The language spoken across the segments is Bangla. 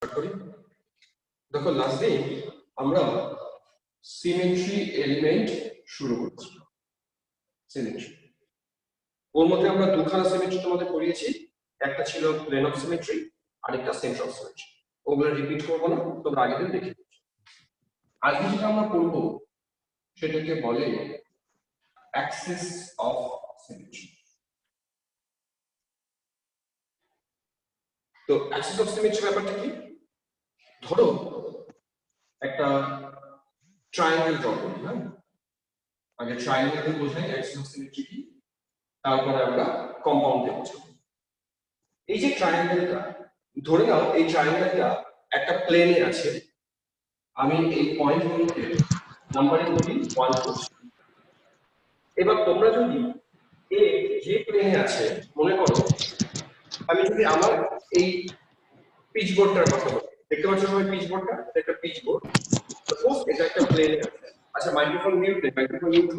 করি। দেখো লাস্ট দিন আমরা সিমেট্রি এলিমেন্ট শুরু করছি। সিমেট্রি ওর মধ্যে আমরা দুখানা সিমেট্রি তোমাদের পড়িয়েছি, একটা ছিল প্লেন অফ সিমেট্রি আর একটা সেন্টার অফ সিমেট্রি। ওগুলো রিপিট করবো না, তোমরা আগের দিন দেখে নিয়েছো। আজকে যেটা আমরা পড়বো সেটাকে বলে অ্যাক্সিস অফ সিমেট্রি। তো অ্যাক্সিস অফ সিমেট্রি ব্যাপারটা কি? ধরো একটা ট্রায়াঙ্গেল ড্র করি। হ্যাঁ, আগে ট্রায়াঙ্গেল বোঝাই অ্যাক্সিস অফ সিমেট্রি কি, তারপরে আমরা কম্পাউন্ড দিয়ে বোঝাবো। এই যে ট্রায়াঙ্গেলটা, ধরে নাও এই ট্রায়াঙ্গেলটা একটা প্লেনে আছে। আমি এই পয়েন্টগুলোকে নাম্বারিং করি 1 2 3। এবার তোমরা যদি এ যে প্লেনে আছে, মনে করো আমি যদি আমার এই পিচ বোর্ডটার কথা বলি, দেখতে পাচ্ছ সবাই পিচ বোর্ডটা? এটা একটা পিচ বোর্ড। সাপোজ এটা একটা প্লেনে আছে। আচ্ছা, মাইক্রোফোন মিউট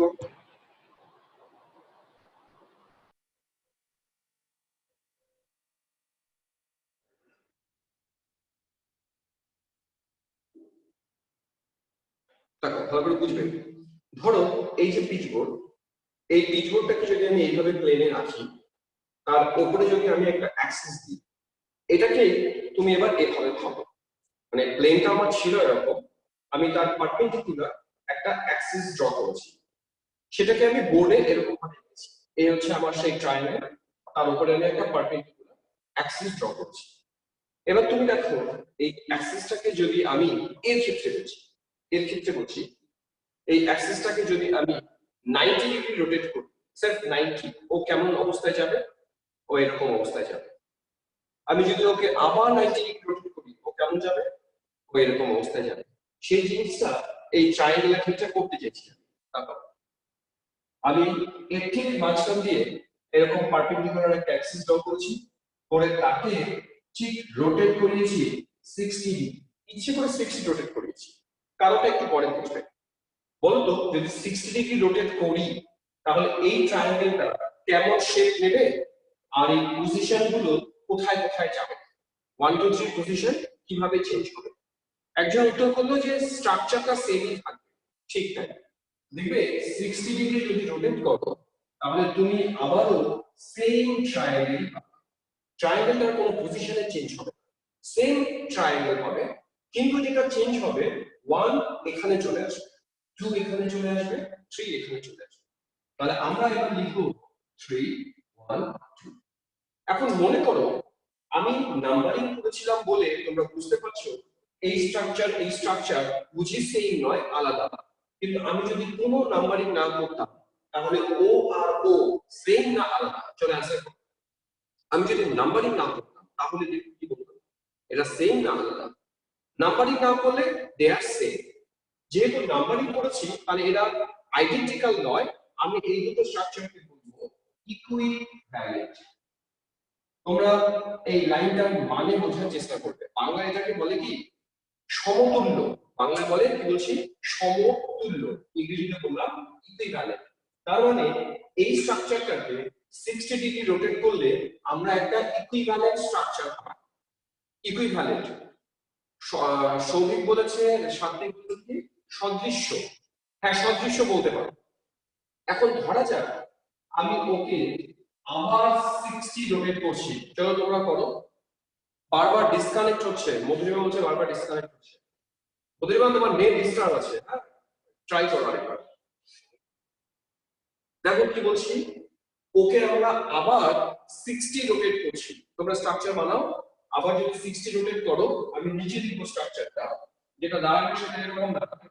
করো। দেখো ভালো করে বুঝবে। ধরো এই যে পিচবোর্ড, এই পিচবোর্ডটাকে যদি আমি এইভাবে প্লেনে রাখি, তার উপরে যদি আমি একটা অ্যাক্সিস দিই, এটাকে তুমি এবার এভাবে ভাবো। মানে প্লেনটা আমার ছিল এরকম, আমি তার পারপেন্ডিকুলার একটা অ্যাক্সিস ড্র করেছি, সেটাকে আমি বোর্ডে এরকম ভাবে রেখেছি। এই হচ্ছে আমার সেই ট্রায়াঙ্গেল, তার উপরে আমি একটা পারপেন্ডিকুলার অ্যাক্সিস ড্র করছি। এবার তুমি দেখো এই অ্যাক্সিসটাকে যদি আমি এর ক্ষেত্রে বলছি, এই অ্যাক্সিসটাকে যদি আমি 90 ডিগ্রি রোটেট করি, স্যার 90, ও কেমন অবস্থায় যাবে? ও এরকম অবস্থায় যাবে। আমি যদি ওকে আবার 90 ডিগ্রি রোটেট করি, ও কেমন যাবে? ও এরকম অবস্থায় যাবে। সেই জিনিসটা এই ট্রায়াঙ্গেলের ক্ষেত্রে করতে চেয়েছিলাম। তারপর আমি এর ঠিক মাঝখান দিয়ে এরকম পারপেন্ডিকুলার একটা অ্যাক্সিস ড্র করেছি, করে তাকে ঠিক রোটেট করিয়েছি 60 ডিগ্রি। ইচ্ছে করে 60 রোটেট করিয়েছি, কারণটা একটু পরে বুঝবে। বলতো যদি 60 ডিগ্রি রোটেট করি, তাহলে এই ট্রায়াঙ্গেলটা কেমন শেপ নেবে আর এই পজিশন গুলো কোথায় কোথায় যাবে, 1 2 3 পজিশন কিভাবে চেঞ্জ হবে? একজন উত্তর করলো যে স্ট্রাকচারটা সেমই থাকবে। ঠিক তাই, দেখবে 60 ডিগ্রি যদি রোটেট করো, তাহলে তুমি আবারও সেম ট্রায়াঙ্গেল পাবে। ট্রায়াঙ্গেলটার কোনো পজিশনে চেঞ্জ হবে, সেম ট্রায়াঙ্গেল হবে, কিন্তু যেটা চেঞ্জ হবে 1 এখানে চলে আসবে, 2 এখানে চলে আসবে, 3 এখানে চলে আসবে। তাহলে আমরা এবার লিখব 3 1 2। এখন মনে করো আমি নাম্বারিং করেছিলাম বলে তোমরা বুঝতে পারছো এই স্ট্রাকচার বুঝি সেম নয়, আলাদা। কিন্তু আমি যদি কোনো নাম্বারিং না করতাম, তাহলে ও আর ও সেম না আলাদা? চলে আসে। আমি যদি নাম্বারিং না করতাম, তাহলে কি বলতাম? এটা সেম না আলাদা? নাম্বারিং না করলে দে আর সেম। যেহেতু নাম্বারিং করেছি, তাহলে এরা আইডেন্টিক্যাল নয়। আমি এই দুটো স্ট্রাকচারকে বলবো ইকুইভ্যালেন্ট। তোমরা এই লাইনটার মানে বোঝার চেষ্টা করবে। বাংলা এটাকে বলে কি? সমতুল্য। বাংলা বলে কি বলছি? সমতুল্য। ইংরেজিতে বললাম ইকুইভ্যালেন্ট। তার মানে এই স্ট্রাকচারটাকে 60 ডিগ্রি রোটেট করলে আমরা একটা ইকুইভ্যালেন্ট স্ট্রাকচার পাই। ইকুইভ্যালেন্ট, সৌভিক বলেছে, সাত্বিক বলেছে সদৃশ্য। হ্যাঁ, সদৃশ্য বলতে পারো। এখন ধরা যাক আমি ওকে আবার 60 রোটেট করছি। চলো তোমরা করো। বারবার ডিসকানেক্ট হচ্ছে, মধুরিমা বলছে বারবার ডিসকানেক্ট হচ্ছে। মধুরিমা, তোমার নেট ডিস্টার্ব আছে। হ্যাঁ, ট্রাই করো আরেকবার। দেখো কি বলছি, ওকে আমরা আবার 60 রোটেট করছি। তোমরা স্ট্রাকচার বানাও। আবার যদি 60 রোটেট করো, আমি নিচে লিখবো স্ট্রাকচারটা, যেটা দাঁড়াবে সেটা এরকম দাঁড়াবে।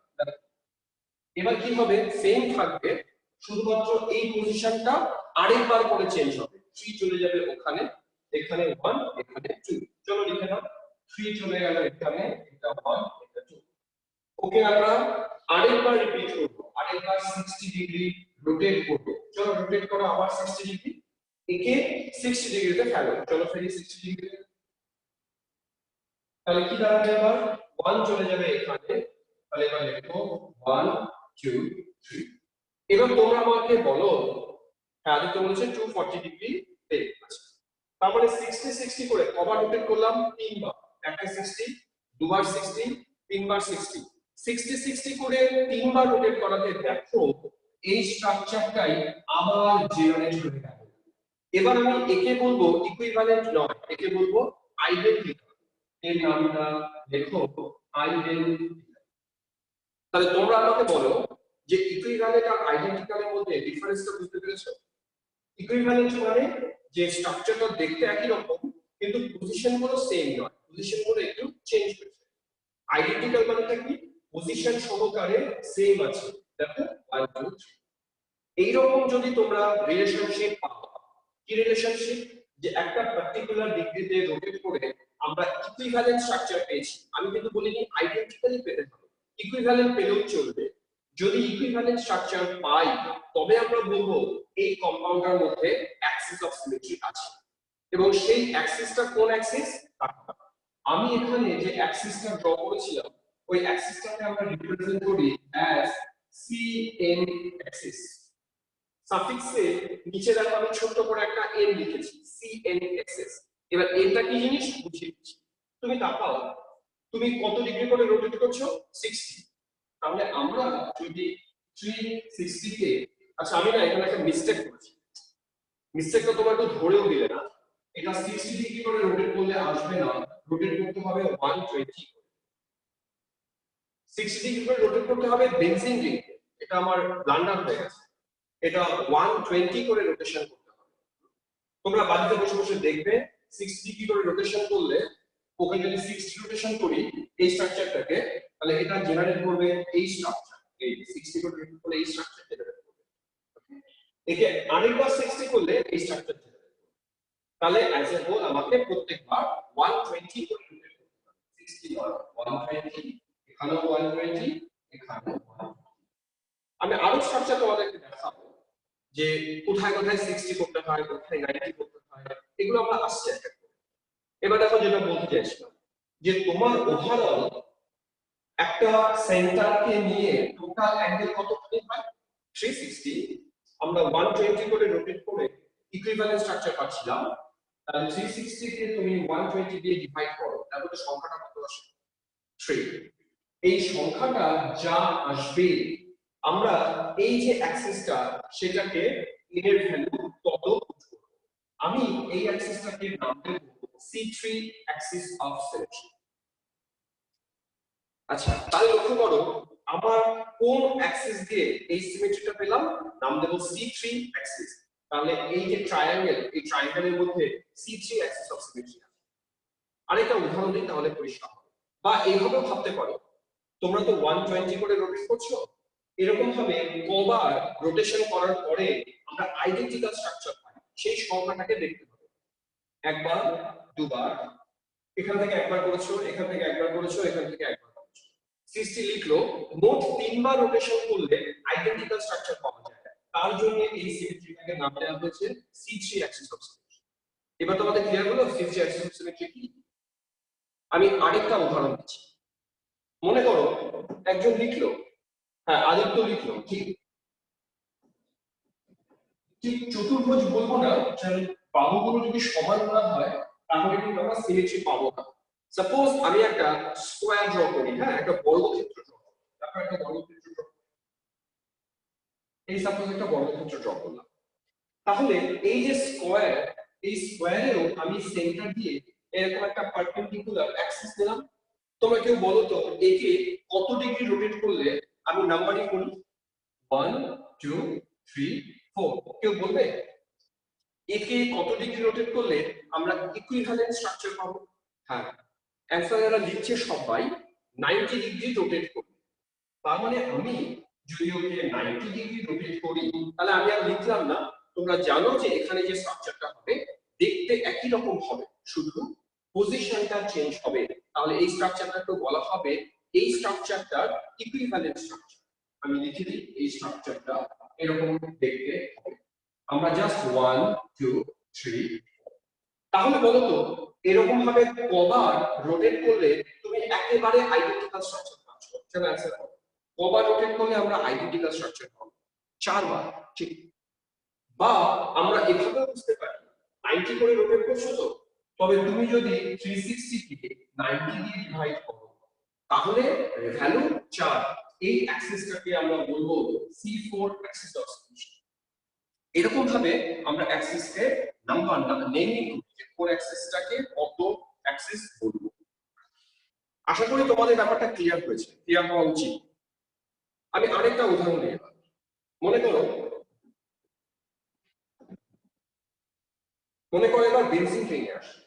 এবার কি হবে? সেম থাকবে, শুধুমাত্র এই পজিশনটা আরেকবার করে চেঞ্জ হবে। 3 চলে যাবে ওখানে, এখানে 1, এখানে 2। চলো লিখে নাও। 3 চলে গেল এখানে, এটা 1, এটা 2। ওকে আমরা আরেকবার রিপিট করব, আরেকবার 60 ডিগ্রি রোটেট করব। চলো রোটেট করো আবার 60 ডিগ্রি। একে 60 ডিগ্রিতে ফেলো। চলো ফেলি 60 ডিগ্রি। তাহলে কি দাঁড়াবে? এবার 1 চলে যাবে এখানে, তাহলে এবার লিখবো 1 2 3। এবার তোমরা আমাকে বলো, হ্যাঁ আদিত্য বলেছে 240 ডিগ্রি তে আছে। তারপরে 60 60 করে কবার রোটেট করলাম? 3 বার। একটা 60, দুবার 60, তিনবার 60, 60 60 করে তিনবার রোটেট করাতে দেখো এই স্ট্রাকচারটাই আবার জেনারেট হয়ে গেল। এবার আমি একে বলবো ইকুইভ্যালেন্ট নয়, একে বলবো আইডেন্টিক্যাল। এর নামটা লেখো আইডেন্টিক্যাল। তাহলে তোমরা আমাকে বলো যে ইকুইভ্যালেন্ট আর আইডেন্টিক্যালের মধ্যে ডিফারেন্সটা বুঝতে পেরেছো? ইকুইভ্যালেন্ট মানে যে স্ট্রাকচারটা দেখতে একই রকম কিন্তু পজিশন গুলো সেম নয়, পজিশন গুলো একটু চেঞ্জ হয়েছে। আইডেন্টিক্যাল মানেটা কি? পজিশন সহকারে সেম আছে। দেখো 1 2 3। এইরকম যদি তোমরা রিলেশনশিপ পাও, কি রিলেশনশিপ? যে একটা পার্টিকুলার ডিগ্রিতে রোটেট করে আমরা ইকুইভ্যালেন্ট স্ট্রাকচার পেয়েছি। আমি কিন্তু বলিনি আইডেন্টিক্যালি পেতে হবে, ইকুইভ্যালেন্ট পেলেও চলবে। যদি ইকুইভ্যালেন্ট স্ট্রাকচার পাই তবে আমরা বলবো এই কম্পাউন্ডের মধ্যে অ্যাক্সিস অফ সিমেট্রি আছে। এবং সেই অ্যাক্সিসটা কোন অ্যাক্সিস? আমি এখানে যে অ্যাক্সিসটা ড্র করেছিলাম ওই অ্যাক্সিসটাকে আমরা রিপ্রেজেন্ট করি অ্যাজ CN অ্যাক্সিস। সাফিক্সে নিচে দেখো আমি ছোট করে একটা n লিখেছি, CN অ্যাক্সিস। এবার এটা কি জিনিস বুঝিয়ে দিচ্ছি। তুমি তাকাও, তুমি কত ডিগ্রি করে রোটেট করছো? 60। তাহলে আমরা যদি 360 কে, আচ্ছা আমি না এখানে একটা মিস্টেক করেছি, মিস্টেকটা তোমরা একটু ধরেও দিলে না। এটা 60 ডিগ্রি করে রোটেট করলে আসবে না, রোটেট করতে হবে 120 করে। 60 ডিগ্রি করে রোটেট করতে হবে বেনজিন রিং, এটা আমার ব্লান্ডার হয়ে গেছে। এটা 120 করে রোটেশন করতে হবে। তোমরা বাড়িতে বসে বসে দেখবে 60 ডিগ্রি করে রোটেশন করলে, ওকে যদি 60 রোটেশন করি এই স্ট্রাকচারটাকে, তাহলে এটা জেনারেট করবে এই স্ট্রাকচার। এই 60 করে রোটেট করলে এই স্ট্রাকচার জেনারেট করবে। একে আরেকবার 60 করলে এই স্ট্রাকচার জেনারেট করবে। তাহলে অ্যাজ এ হোল আমাকে প্রত্যেকবার 120 করে রোটেট করতে হবে। 60 নয় 120, এখানেও 120, এখানেও 120। আমি আরো স্ট্রাকচার তোমাদেরকে দেখাবো যে কোথায় কোথায় 60 করতে হয়, কোথায় 90 করতে হয়, এগুলো আমরা আসছে একটা করে। এবার দেখো যেটা বলতে চাইছিলাম যে তোমার ওভারঅল একটা সেন্টারকে নিয়ে টোটাল অ্যাঙ্গেল কতখানি হয়? 360। আমরা 120 করে রোটেট করে ইকুইভ্যালেন্ট স্ট্রাকচার পাচ্ছিলাম। তাহলে 360 কে তুমি 120 দিয়ে ডিভাইড করো, তাহলে সংখ্যাটা কত আসে? 3। এই সংখ্যাটা যা আসবে আমরা এই যে অ্যাক্সিসটা সেটাকে এর ভ্যালু তত পুট করব। আমি এই অ্যাক্সিসটাকে নাম দেব C3 অ্যাক্সিস অফ সিমেট্রি। আচ্ছা তাহলে লক্ষ্য করো আমার কোন অ্যাক্সিস দিয়ে এই সিমেট্রিটা পেলাম? নাম দেব C3 অ্যাক্সিস। তাহলে এই যে ট্রায়াঙ্গেল, এই ট্রায়াঙ্গেলের মধ্যে C3 অ্যাক্সিস অফ সিমেট্রি আছে। আরেকটা উদাহরণ দিই তাহলে পরিষ্কার হবে। বা এইভাবে ভাবতে পারো, তোমরা তো 120 করে রোটেট করছো, এরকম ভাবে কবার রোটেশন করার পরে আমরা আইডেন্টিক্যাল স্ট্রাকচার পাই সেই সংখ্যাটাকে দেখতে হবে। একবার, দুবার, এখান থেকে একবার করেছো, এখান থেকে একবার করেছো, এখান থেকে একবার করেছো। 60 লিখলো, মোট 3 বার রোটেশন করলে আইডেন্টিক্যাল স্ট্রাকচার পাওয়া যায়। তার জন্য এই সিমেট্রিটাকে নাম দেওয়া হয়েছে C3 অ্যাক্সিস অফ সিমেট্রি। এবার তোমাদের ক্লিয়ার হলো C3 অ্যাক্সিস অফ সিমেট্রি কি? আমি আরেকটা উদাহরণ দিচ্ছি। মনে করো একজন লিখলো, হ্যাঁ আদিত্য লিখলো, ঠিক ঠিক চতুর্ভুজ বলবো না, কারণ বাহুগুলো যদি সমান না হয় তাহলে কিন্তু আমরা সিমেট্রি পাবো না। সাপোজ আমি একটা স্কয়ার ড্র করি, হ্যাঁ একটা বর্গক্ষেত্র ড্র করি, তারপর একটা বর্গক্ষেত্র ড্র, এই সাপোজ একটা বর্গক্ষেত্র ড্র করলাম। তাহলে এই যে স্কয়ার, এই স্কয়ারেও আমি সেন্টার দিয়ে এরকম একটা পারপেন্ডিকুলার অ্যাক্সিস দিলাম। তোমরা কেউ বলো তো একে কত ডিগ্রি রোটেট করলে, আমি নাম্বারিং করি 1 2 3 4, কেউ বলবে একে কত ডিগ্রি রোটেট করলে আমরা ইকুইভ্যালেন্ট স্ট্রাকচার পাবো? হ্যাঁ অ্যান্সার এরা লিখছে সবাই 90 ডিগ্রি রোটেট করবে। তার মানে আমি যদি ওকে 90 ডিগ্রি রোটেট করি তাহলে আমি আর লিখলাম না, তোমরা জানো যে এখানে যে স্ট্রাকচারটা হবে দেখতে একই রকম হবে, শুধু পজিশনটা চেঞ্জ হবে। তাহলে এই স্ট্রাকচারটাকে বলা হবে, এই স্ট্রাকচারটার ইকুইভ্যালেন্ট স্ট্রাকচার। আমি লিখে দিই এই স্ট্রাকচারটা এরকম দেখতে হবে। আমরা জাস্ট 1 2 3। তাহলে বলো তো এরকম ভাবে কবার রোটেট করলে তুমি একেবারে আইডেন্টিক্যাল স্ট্রাকচার পাচ্ছ? চলো অ্যানসার করো। কবার রোটেট করলে আমরা আইডেন্টিক্যাল স্ট্রাকচার পাবো? 4 বার, ঠিক। বা আমরা এভাবে বুঝতে পারি 90 করে রোটেট করছো তো, তবে তুমি যদি 360 কে 90 দিয়ে ডিভাইড করো, তাহলে ভ্যালু 4, এই অ্যাক্সিসটাকে আমরা বলবো C4 অ্যাক্সিস অফ সিমেট্রি। এরকম ভাবে আমরা অ্যাক্সিসকে নাম্বার নেমিং করি যে কোন অ্যাক্সিসটাকে কত অ্যাক্সিস বলবো। আশা করি তোমাদের ব্যাপারটা ক্লিয়ার হয়েছে, ক্লিয়ার হওয়া উচিত। আমি আরেকটা উদাহরণ দিই। মনে করো এবার বেনজিন রিংয়ে আসে,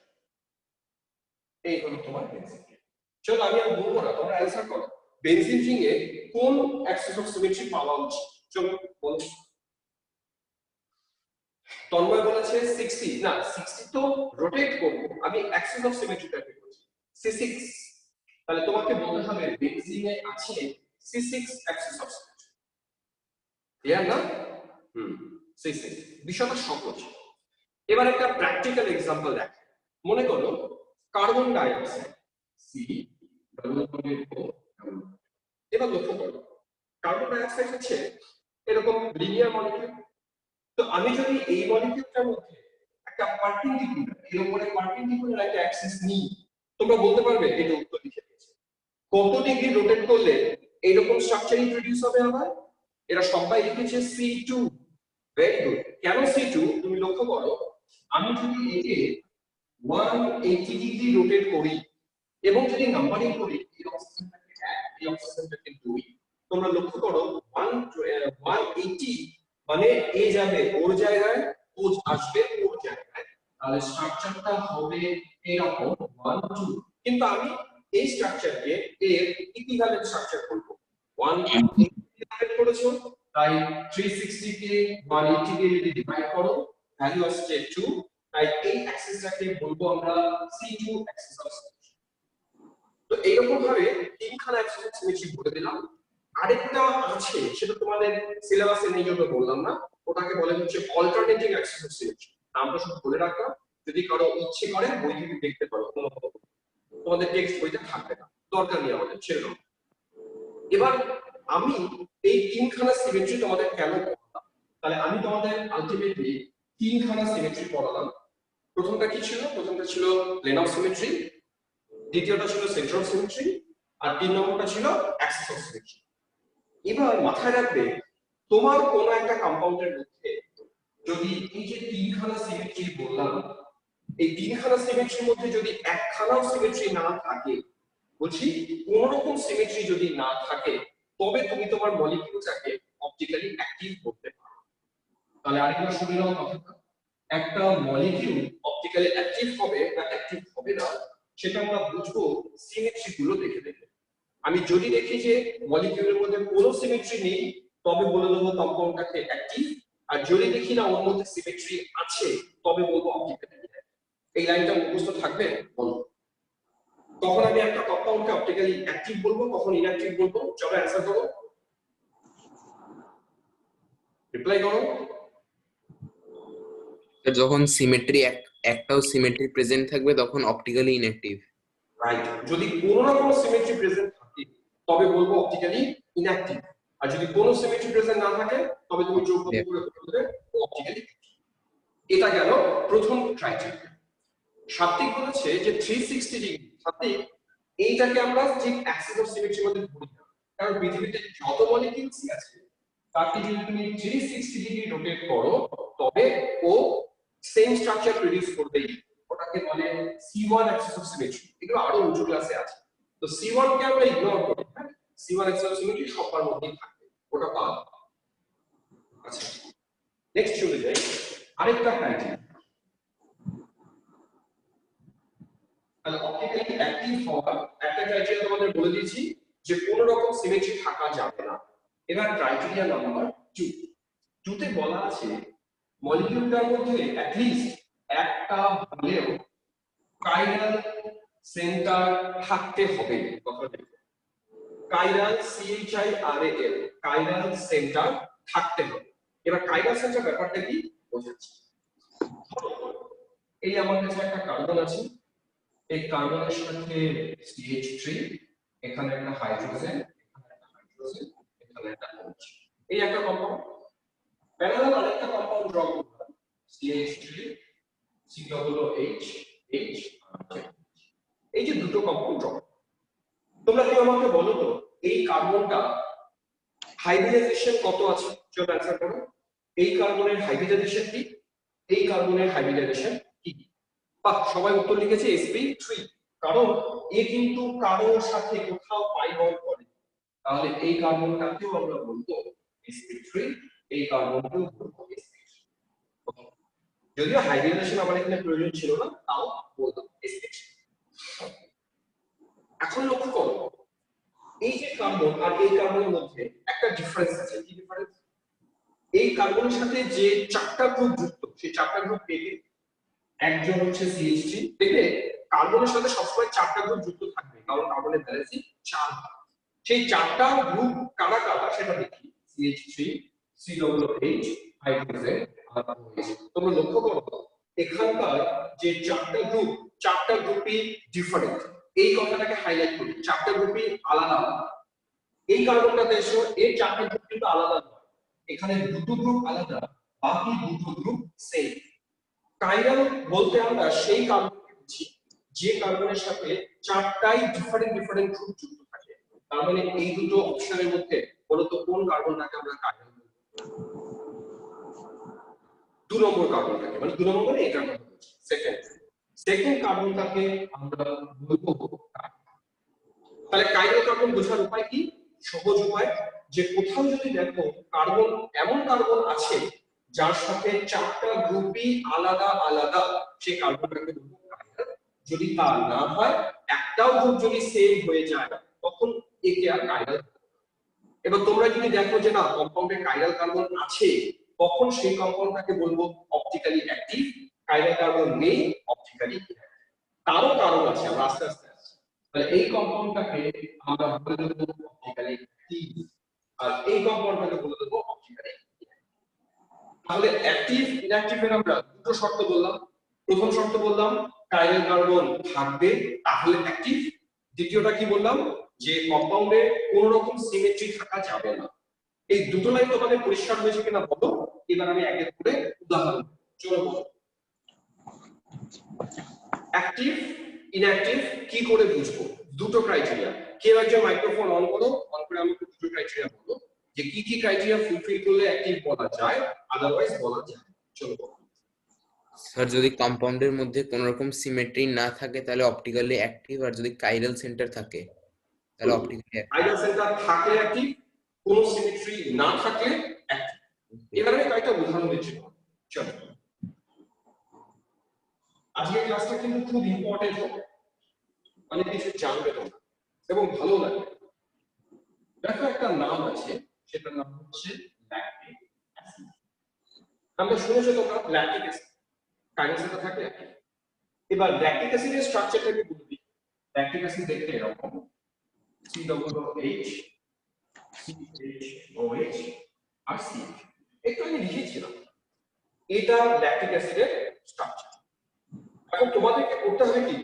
এই হলো তোমার বেনজিন রিং। চলো আমি আর বলবো না, তোমরা অ্যানসার করো। বেনজিন রিংয়ে কোন অ্যাক্সিস অফ সিমেট্রি পাওয়া উচিত? চলো বলো। তন্ময় বলেছে 60, না 60 তো রোটেট করব, আমি অ্যাক্সিস অফ সিমেট্রিটাকে বলছি C6। তাহলে তোমাকে বলতে হবে বেনজিনে আছে C6 Axis of symmetry. Clear না? C6, বিষয়টা সহজ। এবার একটা প্র্যাকটিক্যাল এক্সাম্পল দেখ। মনে করো কার্বন ডাই অক্সাইড সি ও। এবার লক্ষ্য করো কার্বন ডাই অক্সাইড হচ্ছে এরকম লিনিয়ার মলিকিউল। তো আমি যদি এই মলিকিউলটার মধ্যে একটা পারপেন্ডিকুলার, এর উপরে পারপেন্ডিকুলার একটা অ্যাক্সিস নিই, তোমরা বলতে পারবে এটা উত্তর লিখে দিয়েছে। কত ডিগ্রি রোটেট করলে এইরকম স্ট্রাকচারই প্রডিউস হবে আবার? এরা সবাই লিখেছে C2। Very good. কেন C2? তুমি লক্ষ্য করো, আমি যদি একে 180 ডিগ্রি রোটেট করি এবং যদি নাম্বারিং করি, এই অক্সিজেনটাকে 1, এই অক্সিজেনটাকে 2, তোমরা লক্ষ্য করো 180 মানে এ যাবে ওর জায়গায়, ও আসবে ওর জায়গায়, তাহলে স্ট্রাকচারটা হবে এরকম 1 2। কিন্তু আমি এই স্ট্রাকচারকে এর ইকুইভ্যালেন্ট স্ট্রাকচার করব। 180 করেছো, তাই 360 কে 180 দিয়ে যদি ডিভাইড করো, ভ্যালু আসছে 2। তাই এই অ্যাক্সিসটাকে বলবো আমরা C2 অ্যাক্সিস অফ সিমেট্রি। তো এইরকম ভাবে তিনখানা অ্যাক্সিস অফ সিমেট্রি বলে দিলাম। আরেকটা আছে, সেটা তোমাদের সিলেবাসে নেই জন্য বললাম না, ওটাকে বলে হচ্ছে অল্টারনেটিং অ্যাক্সিস অফ সিমেট্রি। নামটা শুধু বলে রাখলাম, যদি কারো ইচ্ছে করে বই থেকে দেখতে পারো, তোমাদের টেক্সট বইতে থাকবে না, দরকার নেই আমাদের, ছেড়ে দাও। এবার আমি এই তিনখানা সিমেট্রি তোমাদের কেন পড়ালাম? তাহলে আমি তোমাদের আলটিমেটলি তিনখানা সিমেট্রি পড়ালাম। প্রথমটা কি ছিল? প্রথমটা ছিল প্লেন অফ সিমেট্রি, দ্বিতীয়টা ছিল সেন্টার অফ সিমেট্রি, আর 3 নম্বরটা ছিল অ্যাক্সিস অফ সিমেট্রি। এবার মাথায় রাখবে, তোমার কোন একটা কম্পাউন্ডের মধ্যে যদি এই যে তিনখানা সিমেট্রি বললাম, এই তিনখানা সিমেট্রির মধ্যে যদি একখানাও সিমেট্রি না থাকে, বলছি কোন রকম সিমেট্রি যদি না থাকে, তবে তুমি তোমার মলিকিউলটাকে অপটিক্যালি অ্যাক্টিভ করতে পারো। তাহলে আরেকবার শুনে নাও কথাটা। একটা মলিকিউল অপটিক্যালি অ্যাক্টিভ হবে না অ্যাক্টিভ হবে না, সেটা আমরা বুঝবো সিমেট্রি গুলো দেখে দেখে। আমি যদি দেখি যে মলিকিউলের মধ্যে কোনো সিমেট্রি নেই, তবে বলে দেবো কম্পাউন্ডটাকে অ্যাক্টিভ। আর যদি দেখি না ওর মধ্যে সিমেট্রি আছে, তবে বলবো অপটিক্যালি অ্যাক্টিভ। এই লাইনটা মুখস্থ থাকবে, বলো। তখন আমি একটা কম্পাউন্ডকে অপটিক্যালি অ্যাক্টিভ বলবো, কখন ইনঅ্যাক্টিভ বলবো? চলো অ্যানসার করো, রিপ্লাই করো। যখন সিমেট্রি একটাও সিমেট্রি প্রেজেন্ট থাকবে তখন অপটিক্যালি ইনঅ্যাক্টিভ। রাইট, যদি কোনো না কোনো সিমেট্রি প্রেজেন্ট থাকে তবে বলবো অপটিক্যালি ইনঅ্যাক্টিভ। আর যদি কোনো সিমেট্রি প্রেজেন্ট না থাকে, তবে তুমি চোখ বন্ধ করে বলবে অপটিক্যালি। এটা গেল প্রথম ক্রাইটেরিয়া। সাত্বিক বলেছে যে 360 ডিগ্রি। সাত্বিক, এইটাকে আমরা ঠিক অ্যাক্সিস অফ সিমেট্রির মধ্যে ধরি না, কারণ পৃথিবীতে যত মলিকিউলস আছে তাকে যদি তুমি 360 ডিগ্রি রোটেট করো, তবে ও সেম স্ট্রাকচার প্রডিউস করবেই। ওটাকে বলে C1 অ্যাক্সিস অফ সিমেট্রি। এগুলো আরো উঁচু ক্লাসে আছে, তো C1 কে আমরা ইগনোর করি। হ্যাঁ, C1 অ্যাক্সিস অফ সিমেট্রি সবার মধ্যেই থাকবে, ওটা বাদ। আচ্ছা, নেক্সট চলে যাই আরেকটা ক্রাইটেরিয়া। তাহলে অপটিক্যালি অ্যাক্টিভ হওয়ার একটা ক্রাইটেরিয়া তোমাদের বলে দিয়েছি, যে কোনো রকম সিমেট্রি থাকা যাবে না। এবার ক্রাইটেরিয়া নাম্বার 2। 2 তে বলা আছে মলিকিউলটার মধ্যে অ্যাট লিস্ট একটা হলেও কাইরাল সেন্টার থাকতে হবে। কথা দেখো, কাইরাল CHIRAL, কাইরাল সেন্টার থাকতে হবে। এবার কাইরাল সেন্টার ব্যাপারটা কি বোঝাচ্ছি। এই আমার কাছে একটা কার্বন আছে, এই কার্বনের সাথে CH3, এখানে একটা হাইড্রোজেন, এখানে একটা হাইড্রোজেন, এখানে একটা OH, এই একটা কম্পাউন্ড। প্যারালাল আরেকটা কম্পাউন্ড ড্র করলাম, CH3 COOH H। এই যে দুটো কম্পাউন্ড ড্র, তোমরা কেউ আমাকে বলো তো এই কার্বনটা হাইব্রিডাইজেশন কত আছে, কেউ অ্যান্সার করো। এই কার্বনের হাইব্রিডাইজেশন কি, এই কার্বনের হাইব্রিডাইজেশন কি? বা সবাই উত্তর লিখেছে sp3, কারণ এ কিন্তু কারোর সাথে কোথাও পাই বন্ড করে, তাহলে এই কার্বনটাকেও আমরা বলবো sp3, এই কার্বনটাকেও বলবো sp3। যদিও হাইব্রিডাইজেশন আমার এখানে প্রয়োজন ছিল না, তাও বললাম sp3। এখন লক্ষ্য করো এই যে কার্বন আর এই কার্বনের মধ্যে একটা ডিফারেন্স আছে। কি ডিফারেন্স? এই কার্বনের সাথে যে চারটা গ্রুপ যুক্ত, সেই চারটা গ্রুপ কে কে? একজন হচ্ছে CH3। দেখবে কার্বনের সাথে সবসময় চারটা গ্রুপ যুক্ত থাকবে, কারণ কার্বনের ভ্যালেন্সি 4। সেই চারটা গ্রুপ কারা কারা সেটা দেখি। CH3, COOH, হাইড্রোজেন আর OH। তোমরা লক্ষ্য করো এখানকার যে চারটা গ্রুপই ডিফারেন্ট। এই কথাটাকে হাইলাইট করি, চারটা গ্রুপই আলাদা। এই কার্বনটাতে এসো, এই চারটা গ্রুপ কিন্তু আলাদা নয়, এখানে দুটো গ্রুপ আলাদা, বাকি দুটো গ্রুপ সেম। কাইরাল বলতে আমরা সেই কার্বনকে বুঝি যে কার্বনের সাথে চারটাই ডিফারেন্ট গ্রুপ যুক্ত থাকে। তার মানে এই দুটো অপশনের মধ্যে বলতো কোন কার্বনটাকে আমরা কাইরাল বলবো? 2 নম্বর কার্বনটাকে, মানে 2 নম্বর মানে এটা কথা বলছি, সেকেন্ড কার্বনটাকে আমরা বলবো কার্বন। তাহলে কাইরাল কার্বন বোঝার উপায় কি? সহজ উপায়, যে কোথাও যদি দেখো কার্বন, এমন কার্বন আছে যার সাথে চারটা গ্রুপই আলাদা, সেই কার্বনটাকে বলবো কাইরাল। যদি তা না হয়, একটাও গ্রুপ যদি সেম হয়ে যায়, তখন একে আর কাইরাল। এবার তোমরা যদি দেখো যে না কম্পাউন্ডে কাইরাল কার্বন আছে, তখন সেই কম্পাউন্ডটাকে বলবো অপটিক্যালি অ্যাক্টিভ। কাইরাল কার্বন নেই, অপটিক্যালি ইনঅ্যাক্টিভ। তারও কারণ আছে, আমরা আস্তে আস্তে আসছি। তাহলে এই কম্পাউন্ডটাকে আমরা বলে দেবো অপটিক্যালি অ্যাক্টিভ, আর এই কম্পাউন্ডটাকে বলে দেবো অপটিক্যালি ইনঅ্যাক্টিভ। তাহলে অ্যাক্টিভ ইনঅ্যাক্টিভের আমরা দুটো শর্ত বললাম। প্রথম শর্ত বললাম কাইরাল কার্বন থাকবে, তাহলে অ্যাক্টিভ। দ্বিতীয়টা কি বললাম? যে কম্পাউন্ডে কোন রকম সিমেট্রি থাকা যাবে না। এই দুটো লাইন তোমাদের পরিষ্কার হয়েছে কিনা বলো। এবার আমি এক এক করে উদাহরণ চলো বলো। অ্যাক্টিভ ইনঅ্যাক্টিভ কি করে বুঝবো? দুটো ক্রাইটেরিয়া। কেউ একজন মাইক্রোফোন অন করো, অন করে আমাকে দুটো ক্রাইটেরিয়া বলো যে কি কি ক্রাইটেরিয়া ফুলফিল করলে অ্যাক্টিভ বলা যায়, আদারওয়াইজ বলা যায়। চলো বলো। স্যার যদি কম্পাউন্ডের মধ্যে কোনো রকম সিমেট্রি না থাকে তাহলে অপটিক্যালি অ্যাক্টিভ, আর যদি কাইরাল সেন্টার থাকে তাহলে অপটিক্যালি অ্যাক্টিভ। কাইরাল সেন্টার থাকলে অ্যাক্টিভ, কোনো সিমেট্রি না থাকলে অ্যাক্টিভ। এবার আমি কয়েকটা উদাহরণ দিচ্ছি। চলো, আজকের ক্লাসটা কিন্তু খুব ইম্পর্টেন্ট হবে, অনেক কিছু জানবে তোমরা এবং ভালো লাগবে। দেখো একটা নাম আছে, সেটার নাম হচ্ছে ল্যাকটিক অ্যাসিড। আমরা শুনেছো তোমরা ল্যাকটিক অ্যাসিড কাইরাল সেন্টার থাকে। এবার ল্যাকটিক অ্যাসিডের স্ট্রাকচারটাকে বলবি। ল্যাকটিক অ্যাসিড দেখতে এরকম, COOH, CHOH আর CH। একটু আমি লিখেছিলাম, এটা ল্যাকটিক অ্যাসিডের স্ট্রাকচার। এখন তোমাদেরকে করতে হবে কি,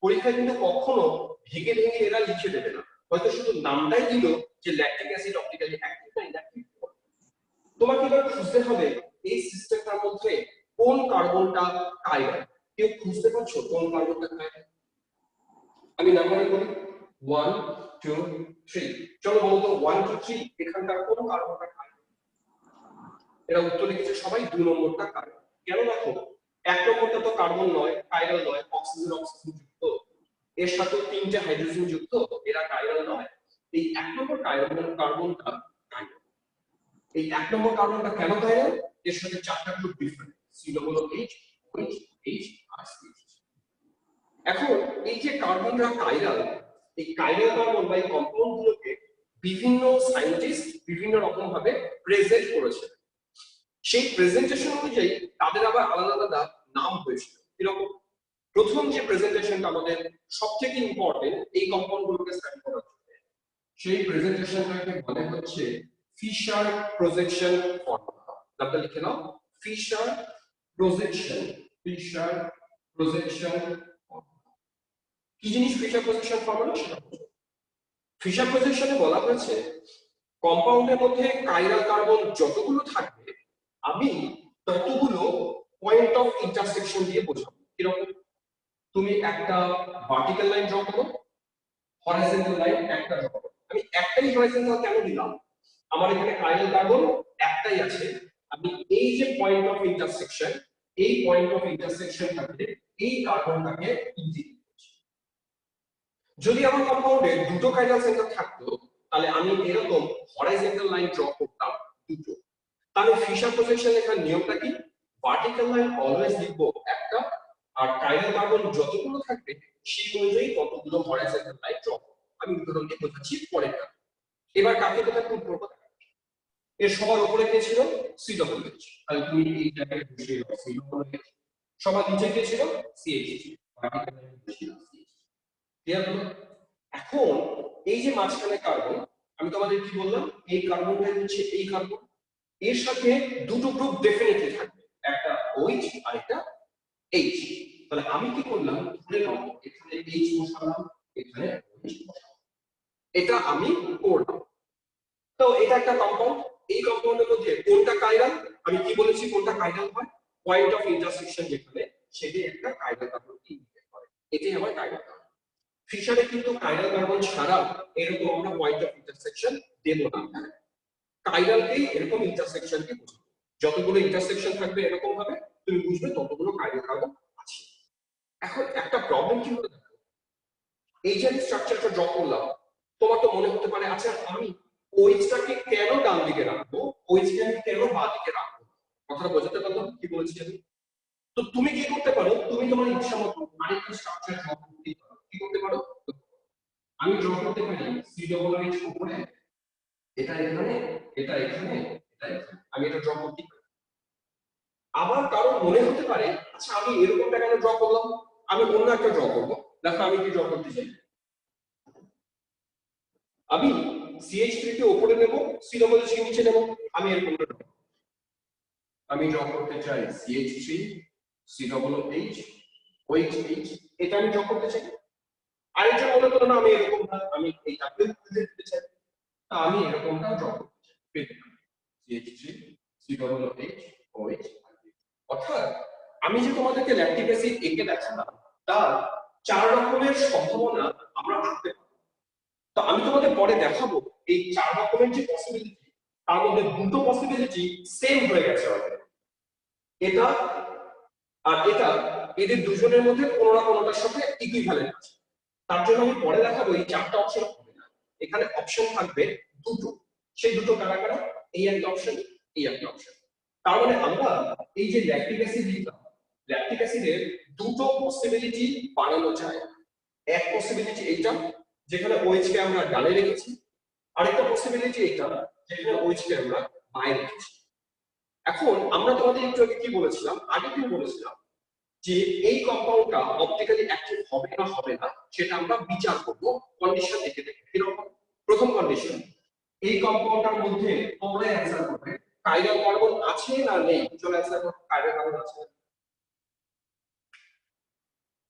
পরীক্ষায় কিন্তু কখনো ভেঙে এরা লিখে দেবে না, হয়তো শুধু নামটাই দিল যে ল্যাকটিক অ্যাসিড অপটিক্যালি অ্যাক্টিভ না ইনঅ্যাক্টিভ। তোমাকে এবার খুঁজতে হবে এই সিস্টেমটার মধ্যে কোন কার্বনটা কাইরাল। কেউ খুঁজতে পারছো কোন কার্বনটা কাইরাল? আমি নাম্বারিং করি 1 2 3। চলো বলো তো 1 2 3 এখানকার কোন কার্বনটা কাইরাল? এরা উত্তর লিখেছে সবাই 2 নম্বরটা কাইরাল। কেন? দেখো 1 নম্বরটা তো কার্বন নয়, কাইরাল নয়, অক্সিজেন যুক্ত, এর সাথে 3টে হাইড্রোজেন যুক্ত, এরা কাইরাল নয়। এই 1 নম্বর কার্বনটা কাইরাল। এই 1 নম্বর কার্বনটা কেন কাইরাল? এর সাথে চারটা group different, COOH, OH, H আর CH। এখন এই যে কার্বনরা কাইরাল, এই কাইরাল কার্বন বা এই কম্পাউন্ড গুলোকে বিভিন্ন সায়েন্টিস্ট বিভিন্ন রকম ভাবে প্রেজেন্ট করেছে। সেই প্রেজেন্টেশন অনুযায়ী তাদের আবার আলাদা আলাদা নাম হয়েছিল। এরকম প্রথম যে প্রেজেন্টেশনটা আমাদের সবথেকে ইম্পর্টেন্ট এই কম্পাউন্ড গুলোকে স্টাডি করার জন্য, সেই প্রেজেন্টেশনটাকে বলে হচ্ছে ফিশার প্রজেকশন ফর্মুলা। নামটা লিখে নাও, ফিশার প্রজেকশন ফর্মুলা। কি জিনিস ফিশার প্রজেকশন ফর্মুলা? সেটা ফিশার প্রজেকশনে বলা হয়েছে কম্পাউন্ডের মধ্যে কাইরাল কার্বন যতগুলো থাকবে আমি ততগুলো পয়েন্ট অফ ইন্টারসেকশন দিয়ে বোঝাবো। কিরকম? তুমি একটা ভার্টিক্যাল লাইন ড্র করো, হরাইজন্টাল লাইন একটা ড্র করো। আমি একটাই হরাইজন্টাল কেন দিলাম, আমার এখানে কাইরাল কার্বন একটাই আছে, আমি এই যে পয়েন্ট অফ ইন্টারসেকশন, এই পয়েন্ট অফ ইন্টারসেকশনটাকে এই কার্বনটাকে ইন্টিগ্রেট করছি। যদি আমার কম্পাউন্ডে দুটো কাইরাল সেন্টার থাকতো তাহলে আমি এরকম হরাইজন্টাল লাইন ড্র করতাম দুটো। তাহলে ফিশার প্রজেকশন লেখার নিয়মটা কি, ভার্টিক্যাল লাইন অলওয়েজ লিখবো একটা, আর কাইরাল কার্বন যতগুলো থাকবে সেই অনুযায়ী ততগুলো হরাইজন্টাল লাইন ড্র করব। আমি উদাহরণ দিয়ে বোঝাচ্ছি পরেরটা। এবার কাকে কোথায় পুট করবো, এর সবার উপরে কে ছিল, সি ডবল এইচ, তাহলে তুমি এই জায়গায় বসিয়ে দাও সি ডবল এইচ। সবার নিচে কে ছিল, সিএইচ, ভার্টিক্যাল লাইন বসিয়ে দাও সিএইচ। ক্লিয়ার হলো? এখন এই যে মাঝখানে কার্বন, আমি তোমাদের কি বললাম, এই কার্বনটা হচ্ছে এই কার্বন, এর সাথে দুটো গ্রুপ ডেফিনেটলি থাকবে, একটা OH আর একটা H। তাহলে আমি কি করলাম, ধরে নাও এখানে H বসালাম, এখানে OH বসালাম, এটা আমি করলাম। তো এটা একটা কম্পাউন্ড, এই কম্পাউন্ডের মধ্যে কোনটা কাইরাল, আমি কি বলেছি কোনটা কাইরাল হয়, পয়েন্ট অফ ইন্টারসেকশন যেখানে সেটি একটা কাইরাল কার্বনকে ইন্ডিকেট করে, এটাই আমার কাইরাল কার্বন। ফিশারে কিন্তু কাইরাল কার্বন ছাড়াও এরকম আমরা পয়েন্ট অফ ইন্টারসেকশন দেব না, কাইরালকেই এরকম ইন্টারসেকশনকে বুঝবে, যতগুলো ইন্টারসেকশন থাকবে এরকম ভাবে তুমি বুঝবে ততগুলো কাইরাল কার্বন আছে। এখন একটা প্রবলেম কি হলো, দেখো এই যে স্ট্রাকচারটা ড্র করলাম, তোমার তো মনে হতে পারে আচ্ছা আমি ওইচটাকে কেন ডান দিকে রাখবো, ওইচকে আমি কেন বাঁ দিকে রাখবো, কথাটা বোঝাতে পারলাম কি বলেছি আমি? তো তুমি কি করতে পারো, তুমি তোমার ইচ্ছা মতো আরেকটা স্ট্রাকচার ড্র করতে পারো। কি করতে পারো, আমি ড্র করতে পারি সি ডবল এইচ উপরে, এটা এখানে, এটা এখানে, এটা এখানে, আমি এটা ড্র করতে পারি। আবার কারো মনে হতে পারে আচ্ছা আমি এরকমটা কেন ড্র করলাম, আমি অন্য একটা ড্র করবো। দেখো আমি কি ড্র করতে চাই, আমি CH3 কে উপরে নেব, সি ডবল এইচ কে নিচে নেব, আমি এরকম ড্র, আমি ড্র করতে চাই CH3 C double H OH, এটা আমি ড্র করতে চাই। আরেকজন মনে করো না আমি এরকম না, আমি এই টাকে দিতে চাই, তা আমি এরকমটা ড্র করতে চাই, পেতে পারি CH3 C double H OH। অর্থাৎ আমি যে তোমাদেরকে ল্যাকটিক অ্যাসিড এঁকে দেখালাম তার 4 রকমের সম্ভাবনা আমরা রাখতে পারি। তো আমি তোমাদের পরে দেখাবো এই 4 রকমের যে পসিবিলিটি, তার মধ্যে দুটো পসিবিলিটি সেম হয়ে গেছে আমাদের, এটা আর এটা, এদের দুজনের মধ্যে কোনো না কোনোটার সাথে ইকুইভ্যালেন্ট আছে। তার জন্য আমি পরে দেখাবো এই 4টা অপশন হবে না, এখানে অপশন থাকবে দুটো, সেই দুটো কারা কারা, এই একটা অপশন, এই একটা অপশন। তার মানে আমরা এই যে ল্যাকটিক অ্যাসিড লিখলাম, ল্যাকটিক অ্যাসিডের দুটো পসিবিলিটি বানানো যায়। এক পসিবিলিটি এইটা যেখানে OH কে আমরা ডানে রেখেছি, আরেকটা পসিবিলিটি এইটা যেখানে OH কে আমরা বাঁয়ে রেখেছি। এখন আমরা তোমাদের একটু আগে কি বলেছিলাম, আগে কি বলেছিলাম যে এই কম্পাউন্ডটা অপটিক্যালি অ্যাক্টিভ হবে না হবে না সেটা আমরা বিচার করব কন্ডিশন দেখে দেখে। এরকম প্রথম কন্ডিশন, এই কম্পাউন্ডটার মধ্যে তোমরা অ্যানসার করবে কাইরাল কার্বন আছে না নেই, চলো অ্যানসার করো, কাইরাল কার্বন আছে,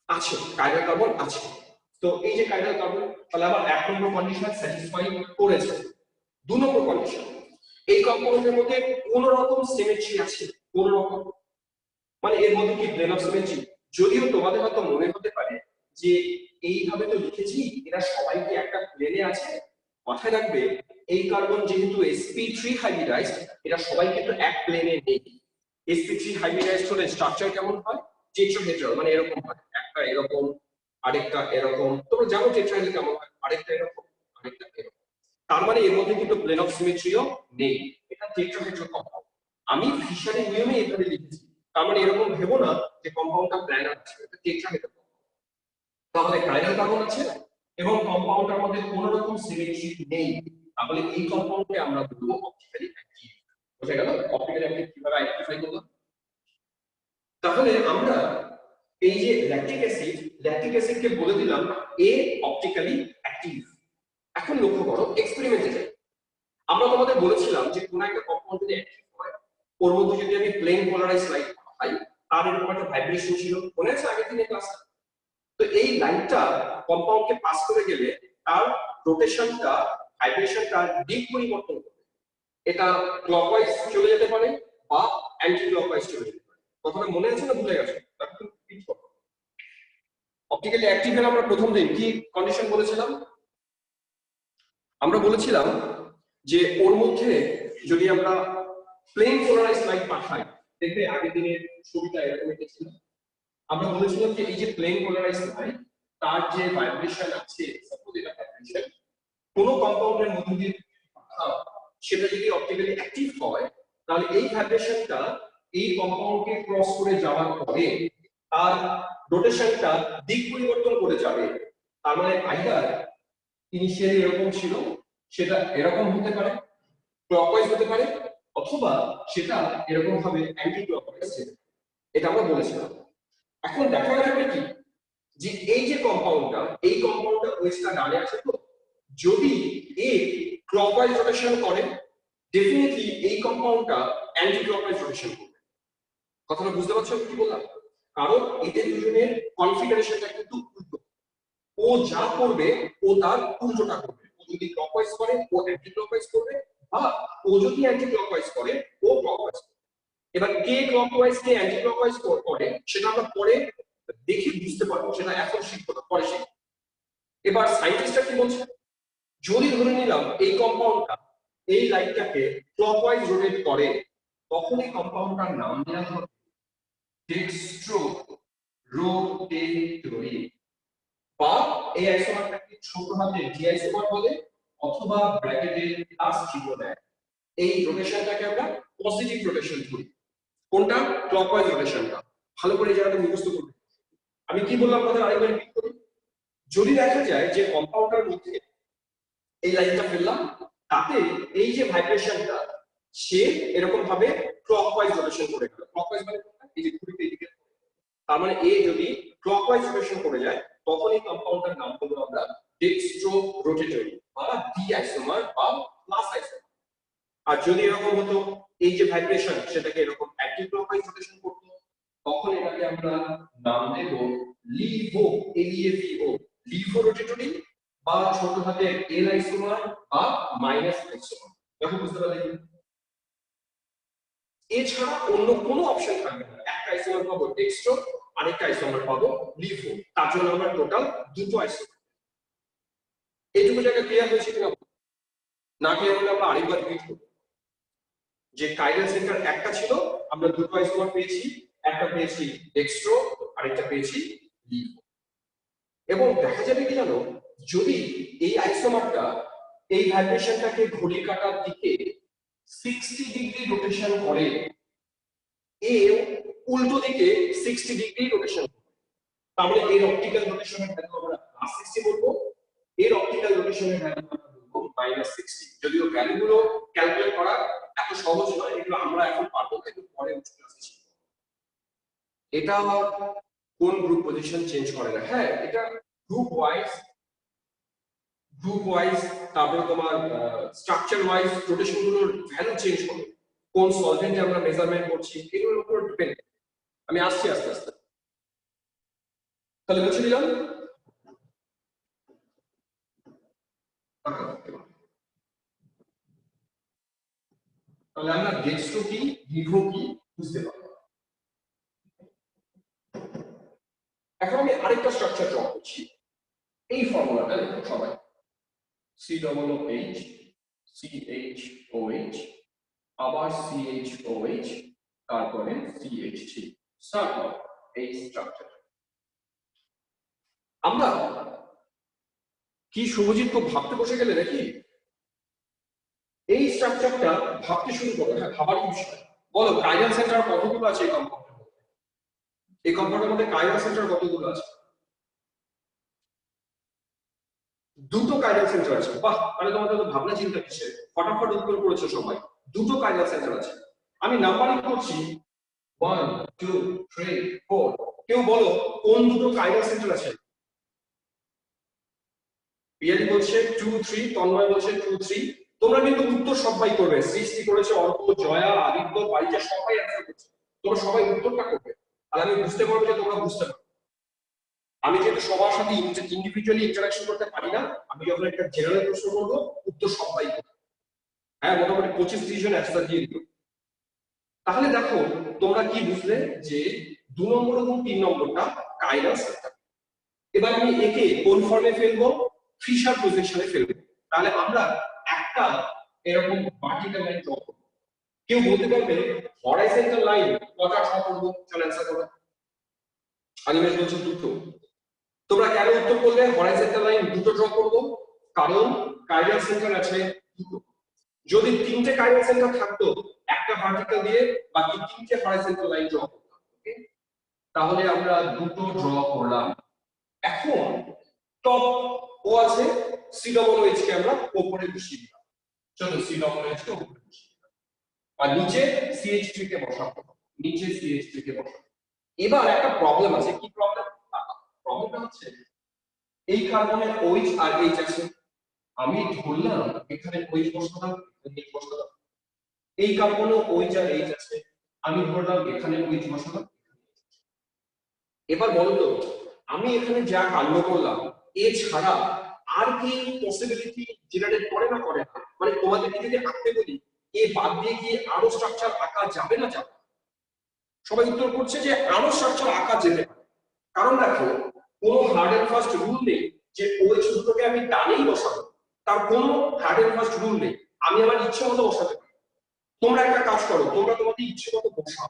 আছে কাইরাল কার্বন আছে। তো এই যে কাইরাল কার্বন, তাহলে আবার 1 নম্বর কন্ডিশন স্যাটিসফাই করেছে। 2 নম্বর কন্ডিশন, এই কম্পাউন্ডের মধ্যে কোন রকম সিমেট্রি আছে, কোন রকম, মানে এর মধ্যে কি প্লেন অফ সিমেট্রি, যদিও তোমাদের হয়তো মনে হতে পারে যে এইভাবে তো লিখেছি এরা সবাই কি একটা প্লেনে আছে, মাথায় রাখবে এই কার্বন যেহেতু sp3 হাইব্রিডাইজড, এরা সবাই কিন্তু এক প্লেনে নেই। sp3 হাইব্রিডাইজড হলে স্ট্রাকচার কেমন হয়, টেট্রাহেড্রাল, মানে এরকম হয়, একটা এরকম আরেকটা এরকম, তোমরা জানো টেট্রাহেড্রাল কেমন হয়, আরেকটা এরকম আরেকটা এরকম। তার মানে এর মধ্যে কিন্তু প্লেন অফ সিমেট্রিও নেই, এটা টেট্রাহেড্রাল কম্পাউন্ড। আমি ফিশারের নিয়মে এখানে লিখেছি, তার মানে এরকম ভেবো না যে কম্পাউন্ডটা প্ল্যানার আছে, এটা টেট্রাহেড্রাল। তাহলে কাইরাল কার্বন আছে এবং কম্পাউন্ডটার মধ্যে কোনো রকম সিমেট্রি নেই, তাহলে এই কম্পাউন্ডকে আমরা বলবো অপটিক্যালি অ্যাক্টিভ। বুঝা গেল অপটিক্যালি অ্যাক্টিভ কিভাবে আইডেন্টিফাই করলাম? তাহলে আমরা এই যে ল্যাকটিক অ্যাসিডকে বলে দিলাম এ অপটিক্যালি অ্যাক্টিভ। এখন লক্ষ্য করো এক্সপেরিমেন্টে যাই, আমরা তোমাদের বলেছিলাম যে কোন একটা কম্পাউন্ড যদি অ্যাক্টিভ হয় ওর মধ্যে যদি আমি প্লেন পোলারাইজড লাইট পাই, তার এরকম একটা ভাইব্রেশন ছিল, মনে আছে আগের দিনের ক্লাসে? তো এই লাইনটা কম্পাউন্ডকে পাস করে গেলে তার রোটেশনটা, ভাইব্রেশনটা দিক পরিবর্তন করবে, এটা ক্লকওয়াইজ চলে যেতে পারে বা অ্যান্টি ক্লকওয়াইজ চলে যেতে পারে। কথাটা মনে আছে না ভুলে গেছো? অপটিক্যালি অ্যাক্টিভের আমরা প্রথম দিন কি কন্ডিশন বলেছিলাম? আমরা বলেছিলাম যে ওর মধ্যে যদি আমরা প্লেন পোলারাইজ লাইট পাঠাই, দেখবে আগের দিনের ছবিটা এরকম ছিল, আমরা বলেছিলাম যে এই যে প্লেন পোলারাইজ লাইট তার যে ভাইব্রেশন আছে, সাপোজ এটা ভাইব্রেশন কোন কম্পাউন্ডের মধ্যে দিয়ে পাঠাও, সেটা যদি অপটিক্যালি অ্যাক্টিভ হয় তাহলে এই ভাইব্রেশনটা এই কম্পাউন্ডকে ক্রস করে যাওয়ার পরে তার রোটেশনটা দিক পরিবর্তন করে যাবে। তার মানে আইদার ইনিশিয়ালি এরকম ছিল, সেটা এরকম হতে পারে, ক্লকওয়াইজ হতে পারে, অথবা সেটা এরকম ভাবে অ্যান্টি ক্লকওয়াইজ যেতে পারে। এটা আমরা বলেছিলাম। এখন দেখা যাবে কি যে এই যে কম্পাউন্ডটা, এই কম্পাউন্ডটা ওয়েস্টটা ডানে আছে, তো যদি এ ক্লকওয়াইজ রোটেশন করে ডেফিনেটলি এই কম্পাউন্ডটা অ্যান্টি ক্লকওয়াইজ রোটেশন করবে। কথাটা বুঝতে পারছো কি বললাম? কারণ এদের দুজনের কনফিগারেশনটা কিন্তু উল্টো, ও যা করবে ও তার উল্টোটা করবে। ও যদি ক্লকওয়াইজ করে ও অ্যান্টি ক্লকওয়াইজ করবে, বা ও যদি অ্যান্টি ক্লকওয়াইজ করে ও ক্লকওয়াইজ করবে। এবার কে ক্লকওয়াইজ কে অ্যান্টি ক্লকওয়াইজ করে সেটা আমরা পরে দেখে বুঝতে পারবো, সেটা এখন শিখবো না, পরে শিখবো। এবার সায়েন্টিস্টরা কি বলছে, যদি ধরে নিলাম এই কম্পাউন্ডটা এই লাইটটাকে ক্লকওয়াইজ রোটেট করে, তখন এই কম্পাউন্ডটার নাম দেওয়া হবে ডেক্সট্রো রোটেটরি, বা এই আইসোমারটাকে ছোট হাতে ডি আইসোমার বলে, অথবা ব্র্যাকেটে প্লাস চিহ্ন দেয়। এই রোটেশনটাকে আমরা পজিটিভ রোটেশন ধরি। কোনটা? ক্লকওয়াইজ রোটেশনটা। ভালো করে এই জায়গাটা মুখস্থ করবে। আমি কি বললাম কথা আরেকবার রিপিট করি। যদি দেখা যায় যে কম্পাউন্ডের মধ্যে এই লাইনটা ফেললাম, তাতে এই যে ভাইব্রেশনটা সে এরকম ভাবে ক্লকওয়াইজ রোটেশন করে গেল। ক্লকওয়াইজ মানে এই যে ঘুরিতে এদিকে, তার মানে এ যদি ক্লকওয়াইজ রোটেশন করে যায় তখন এই কম্পাউন্ডের নাম বলবো আমরা ডেক্সট্রো রোটেটরি বা ডি আইসোমার বা প্লাস আইসোমার। আর যদি এরকম হতো এই যে ভাইব্রেশন সেটাকে এরকম অ্যান্টি ক্লকওয়াইজ রোটেশন করতো, তখন এটাকে আমরা নাম দেব লিভো, এলইএভিও, লিভো রোটেটরি, বা ছোট হাতে এল আইসোমার বা মাইনাস আইসোমার। দেখো বুঝতে পারলে? এছাড়া অন্য কোনো অপশন থাকবে না। একটা আইসোমার পাবো ডেক্সট্রো, আরেকটা আইসোমার পাবো লিভো, তার জন্য আমরা টোটাল দুটো আইসোমার। এইটুকু জায়গা ক্লিয়ার হয়েছে কিনা? না ক্লিয়ার হলে আমরা আরেকবার রিপিট করব। যে কাইরাল সেন্টার একটা ছিল, আমরা দুটো আইসোমার পেয়েছি, একটা পেয়েছি ডেক্সট্রো, আরেকটা পেয়েছি লিভো। এবং দেখা যাবে কি জানো, যদি এই আইসোমারটা এই ভাইব্রেশনটাকে ঘড়ির কাঁটার দিকে 60 ডিগ্রি রোটেশন করে, এ উল্টো দিকে 60 ডিগ্রি রোটেশন, তাহলে এর অপটিক্যাল রোটেশনের ভ্যালু আমরা +60 বলবো, এর অপটিক্যাল রোটেশনের ভ্যালু আমরা বলবো -60। যদিও ভ্যালুগুলো ক্যালকুলেট করা এত সহজ নয়, এগুলো আমরা এখন পারবো না, কিন্তু পরে উচ্চ ক্লাসে শিখব। এটা কোন গ্রুপ পজিশন চেঞ্জ করে না। হ্যাঁ, এটা গ্রুপ ওয়াইজ, তারপরে তোমার স্ট্রাকচার ওয়াইজ রোটেশন গুলোর ভ্যালু চেঞ্জ করে। কোন সলভেন্টে আমরা মেজারমেন্ট করছি এগুলোর উপর ডিপেন্ড। আমি আসছি আস্তে আস্তে। তাহলে বুঝে নিলাম। তাহলে আমরা ডেক্সট্রো কি লিভো কি বুঝতে পারবো। এখন আমি আরেকটা স্ট্রাকচার ড্র করছি। এই ফর্মুলাটা দেখো সবাই, COOH, CHOH, আবার CHOH, তারপরে CH3 স্টার্ট হয় এই স্ট্রাকচার। আমরা কি শুভজিৎ তো ভাবতে বসে গেলে নাকি? এই স্ট্রাকচারটা ভাবতে শুরু করো। হ্যাঁ, ভাবার বিষয়। বলো কাইরাল সেন্টার কতগুলো আছে এই কম্পাউন্ডের মধ্যে? এই কম্পাউন্ডের মধ্যে কাইরাল সেন্টার কতগুলো আছে? দুটো কাইরাল সেন্টার আছে। বাহ, মানে তোমাদের তো ভাবনা চিন্তা কিসের, ফটাফট উত্তর করেছো সবাই। দুটো কাইরাল সেন্টার আছে। আমি নাম্বারিং করছি 1 2 3 4। কেউ বলো কোন দুটো কাইরাল সেন্টার আছে? পিয়ালি বলছে 2 3, তন্ময় বলছে 2 3। তোমরা কিন্তু উত্তর সবাই করবে। সৃষ্টি করেছে অর্ক, জয়া, আদিত্য, পারিজা, সবাই অ্যানসার করছে। তোমরা সবাই উত্তরটা করবে, আর আমি বুঝতে পারবো যে তোমরা বুঝতে পারো। আমি যেহেতু সবার সাথে ইন্ডিভিজুয়ালি ইন্টারাকশন করতে পারি না, আমি যখন একটা জেনারেল প্রশ্ন করবো উত্তর সবাই করবে। হ্যাঁ, মোটামুটি 25-30 জন অ্যান্সার দিয়ে দিল। তাহলে দেখো তোমরা কি বুঝলে যে 2 নম্বর এবং 3 নম্বরটা কাইরাল সেন্টার। এবার আমি একে কোন ফর্মে ফেলবো, ফিশার প্রজেকশনে ফেলবো। তাহলে আমরা একটা এরকম ভার্টিক্যাল লাইন ড্র করব। কেউ বলতে পারবে হরাইজন্টাল লাইন কটা ড্র করবো? চলো অ্যান্সার করো। অনিমেষ বলছে দুটো। তোমরা কেন উত্তর করলে হরাইজন্টাল লাইন দুটো ড্র করবো? কারণ কাইরাল সেন্টার আছে দুটো। যদি তিনটে কাইরাল সেন্টার থাকতো, একটা ভার্টিক্যাল দিয়ে বাকি তিনটে হরাইজন্টাল লাইন ড্র করতাম। ওকে, তাহলে আমরা দুটো ড্র করলাম। এখন টপ ও আছে, সি ডবল এইচ কে আমরা উপরে বসিয়ে দিলাম। চলো সি ডবল এইচ কে উপরে বসিয়ে দিলাম, আর নিচে CH3 কে বসাবো, নিচে CH3 কে বসাবো। এবার একটা প্রবলেম আছে। কি প্রবলেম? প্রবলেমটা হচ্ছে এই কার্বনের OH আর H আছে, আমি ধরলাম এখানে OH বসালাম, এখানে H বসালাম। এই কার্বনে OH আর H আছে, আমি ধরলাম এখানে OH বসালাম। এবার বলো তো, আমি এখানে যা কাণ্ড করলাম এছাড়া আর কি পসিবিলিটি জেনারেট করে না করে না? মানে তোমাদেরকে যদি আঁকতে বলি, এ বাদ দিয়ে কি আরো স্ট্রাকচার আঁকা যাবে না যাবে? সবাই উত্তর করছে যে আরো স্ট্রাকচার আঁকা যেতে পারে। কারণ দেখো, কোনো হার্ড এন্ড ফাস্ট রুল নেই যে OH দুটোকে আমি ডানেই বসাবো, তার কোনো হার্ড এন্ড ফাস্ট রুল নেই। আমি আমার ইচ্ছে মতো বসাতে পারি। তোমরা একটা কাজ করো, তোমরা তোমাদের ইচ্ছে মতো বসাও,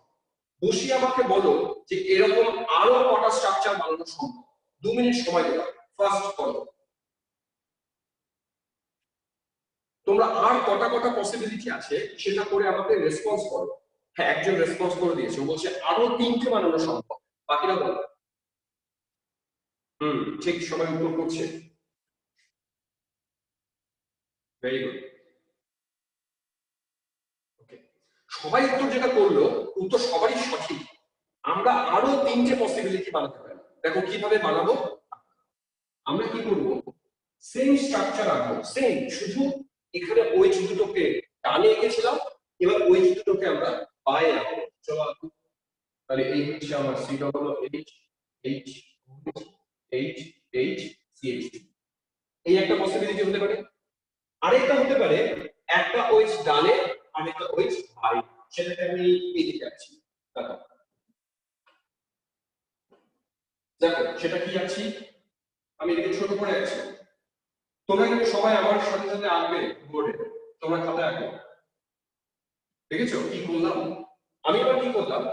বসিয়ে আমাকে বলো যে এরকম আরো কটা স্ট্রাকচার বানানো সম্ভব। 2 মিনিট সময় দেবা, ফার্স্ট করো। তোমরা আর কটা কটা পসিবিলিটি আছে সেটা করে আমাকে রেসপন্স করো। হ্যাঁ, একজন রেসপন্স করে দিয়েছে, ও বলছে আরো 3টে বানানো সম্ভব। বাকিরা বলো। ঠিক, সবাই উত্তর করছে। Very good. ওকে, সবাই উত্তর যেটা করলো, উত্তর সবারই সঠিক। আমরা আরো 3টে পসিবিলিটি বানাতে পারি। দেখো কিভাবে বানাবো। আমরা কি করব, সেম স্ট্রাকচার আঁকবো, সেম, শুধু এখানে OH দুটোকে ডানে এঁকেছিলাম, এবার OH দুটোকে আমরা বাঁয়ে আঁকবো। চলো আঁকো। তাহলে এই হচ্ছে আমার C double H H H H CH2। এই একটা পসিবিলিটি হতে পারে। আরেকটা হতে পারে একটা OH ডানে আর একটা OH বাঁয়ে, সেটাকে আমি এদিকে আছি। দেখো দেখো সেটা কি আছি, আমি এদিকে ছোট করে আছি। তোমরা কিন্তু সবাই আমার সাথে সাথে আঁকবে বোর্ডে, তোমরা খাতায় আঁকো। দেখেছো কি করলাম? আমি এবার কি করলাম,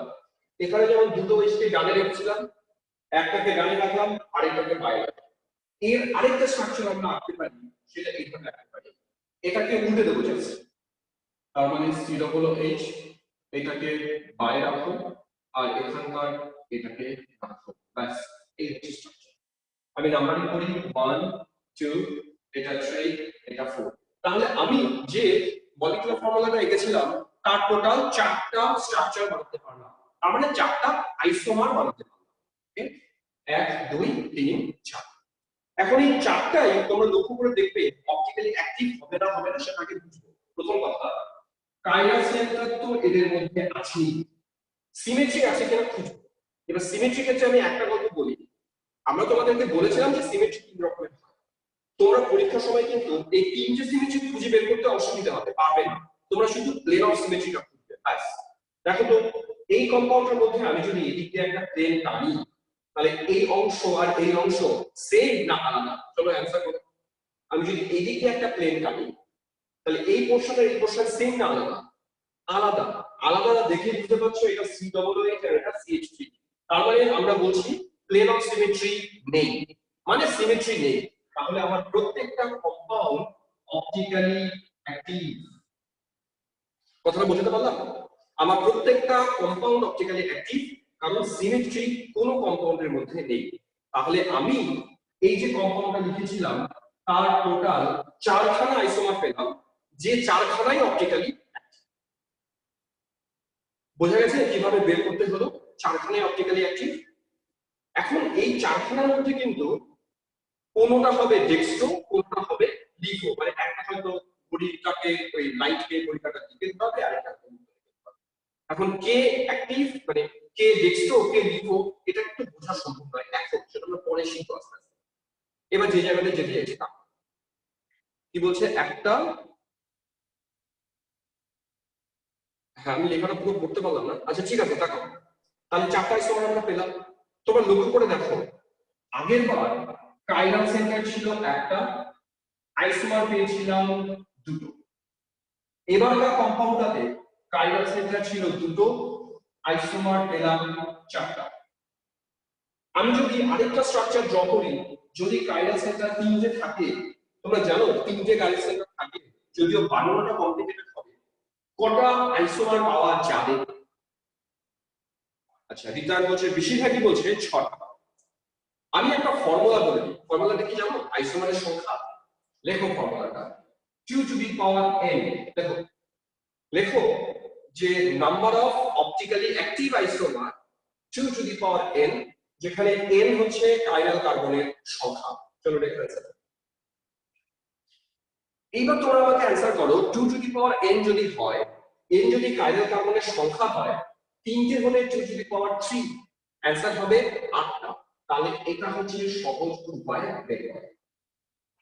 এখানে যেমন দুটো OH কে ডানে রেখেছিলাম, একটাকে ডানে রাখলাম, আরেকটাকে বাঁয়ে রাখলাম। এর আরেকটা স্ট্রাকচার আমরা আঁকতে পারি, সেটা এইভাবে আঁকতে পারি। এটাকে উল্টে দেবো জাস্ট, তার মানে সি ডবল এইচ এটাকে বাঁয়ে রাখো, আর এখানকার এটাকে রাখো, ব্যাস। এই হচ্ছে স্ট্রাকচার। আমি নাম্বারিং করি 1 2, এটা 3, এটা 4। তাহলে আমি যে মলিকুলার ফর্মুলাটা এঁকেছিলাম তার টোটাল 4টা স্ট্রাকচার বানাতে পারলাম, তার মানে 4টা আইসোমার বানাতে পারলাম। 1 2 3 4। এখন এই 4টাই তোমরা লক্ষ্য করে দেখবে অপটিক্যালি অ্যাক্টিভ হবে না সেটাকে বুঝবো। প্রথম কথা, কাইরাল সেন্টার তো এদের মধ্যে আছেই, সিমেট্রি আছে কিনা খুঁজবো। এবার সিমেট্রি ক্ষেত্রে আমি একটা কথা বলি, আমরা তোমাদেরকে বলেছিলাম যে সিমেট্রি তিন রকমের হয়। তোমরা পরীক্ষার সময় কিন্তু এই 3টে সিমেট্রি খুঁজে বের করতে অসুবিধা হবে, পারবে না। তোমরা শুধু প্লেন অফ সিমেট্রিটা খুঁজবে, ব্যাস। দেখো তো, এই কম্পাউন্ডের মধ্যে আমি যদি এদিক দিয়ে একটা প্লেন টানি, তাহলে এই অংশ আর এই অংশ সেম না আলাদা? চলো অ্যান্সার করো। আমি যদি এদিক দিয়ে একটা প্লেন টানি, তাহলে এই পোরশন আর এই পোরশন সেম না আলাদা? আলাদা। আলাদা দেখে বুঝতে পারছো এটা সি ডবল এইচ আর এটা CH3। তার মানে আমরা বলছি প্লেন অফ সিমেট্রি নেই, মানে সিমেট্রি নেই। তাহলে আমার প্রত্যেকটা কম্পাউন্ড অপটিক্যালি অ্যাক্টিভ। কথাটা বুঝতে পারলাম? আমার প্রত্যেকটা কম্পাউন্ড অপটিক্যালি অ্যাক্টিভ, কারণ সিমেট্রি কোনো কম্পাউন্ডের মধ্যে নেই। তাহলে আমি এই যে কম্পাউন্ডটা লিখেছিলাম তার টোটাল 4খানা আইসোমার পেলাম, যে 4খানাই অপটিক্যালি। বোঝা গেছে কিভাবে বের করতে হলো 4খানাই অপটিক্যালি অ্যাক্টিভ? এখন এই 4খানার মধ্যে কিন্তু কোনটা হবে ডেক্সট্রো, কোনটা হবে লিফো, মানে একটা হয়তো ঘড়িটাকে ওই লাইটকে ঘড়িটাকে দিকে দিতে হবে, আর একটা এখন কে অ্যাক্টিভ, মানে কে ডেক্সট্রো কে লিফো, এটা একটু বোঝা সম্ভব নয় এখন, সেটা আমরা পরে শিখবো আস্তে আস্তে। এবার যে জায়গাতে যেতে চাইছি তা কি বলছে একটা, হ্যাঁ আমি লেখাটা পুরো পড়তে পারলাম না, আচ্ছা ঠিক আছে তাকাও। তাহলে 4টা আইসোমার আমরা পেলাম। তোমরা লক্ষ্য করে দেখো আগের বার কাইরাল সেন্টার ছিল একটা, আইসোমার পেয়েছিলাম দুটো। এবারকার কম্পাউন্ডটাতে কাইরাল সেন্টার ছিল দুটো, আইসোমার পেলাম চারটা। আমি যদি আরেকটা স্ট্রাকচার ড্র করি, যদি কাইরাল সেন্টার তিনটে থাকে, তোমরা জানো তিনটে কাইরাল সেন্টার থাকে, যদিও বানানোটা কমপ্লিকেটেড হবে, কটা আইসোমার পাওয়া যাবে? আচ্ছা, রিটার্ন বলছে, বেশিরভাগই বলছে 6টা। আমি একটা ফর্মুলা বলে দিই। ফর্মুলাটা কি জানো? আইসোমারের সংখ্যা। লেখো ফর্মুলাটা, 2 টু দি পাওয়ার n। দেখো, লেখো যে number of optically active isomer 2 to the power n, যেখানে n হচ্ছে কাইরাল কার্বনের সংখ্যা। চলো লেখা আছে। এইবার তোমরা আমাকে অ্যান্সার করো, 2 টু দি পাওয়ার n যদি হয়, n যদি কাইরাল কার্বনের সংখ্যা হয়, তিনটে হলে 2 টু দি পাওয়ার 3, অ্যান্সার হবে 8টা। তাহলে এটা হচ্ছে সহজ উপায় বের করা।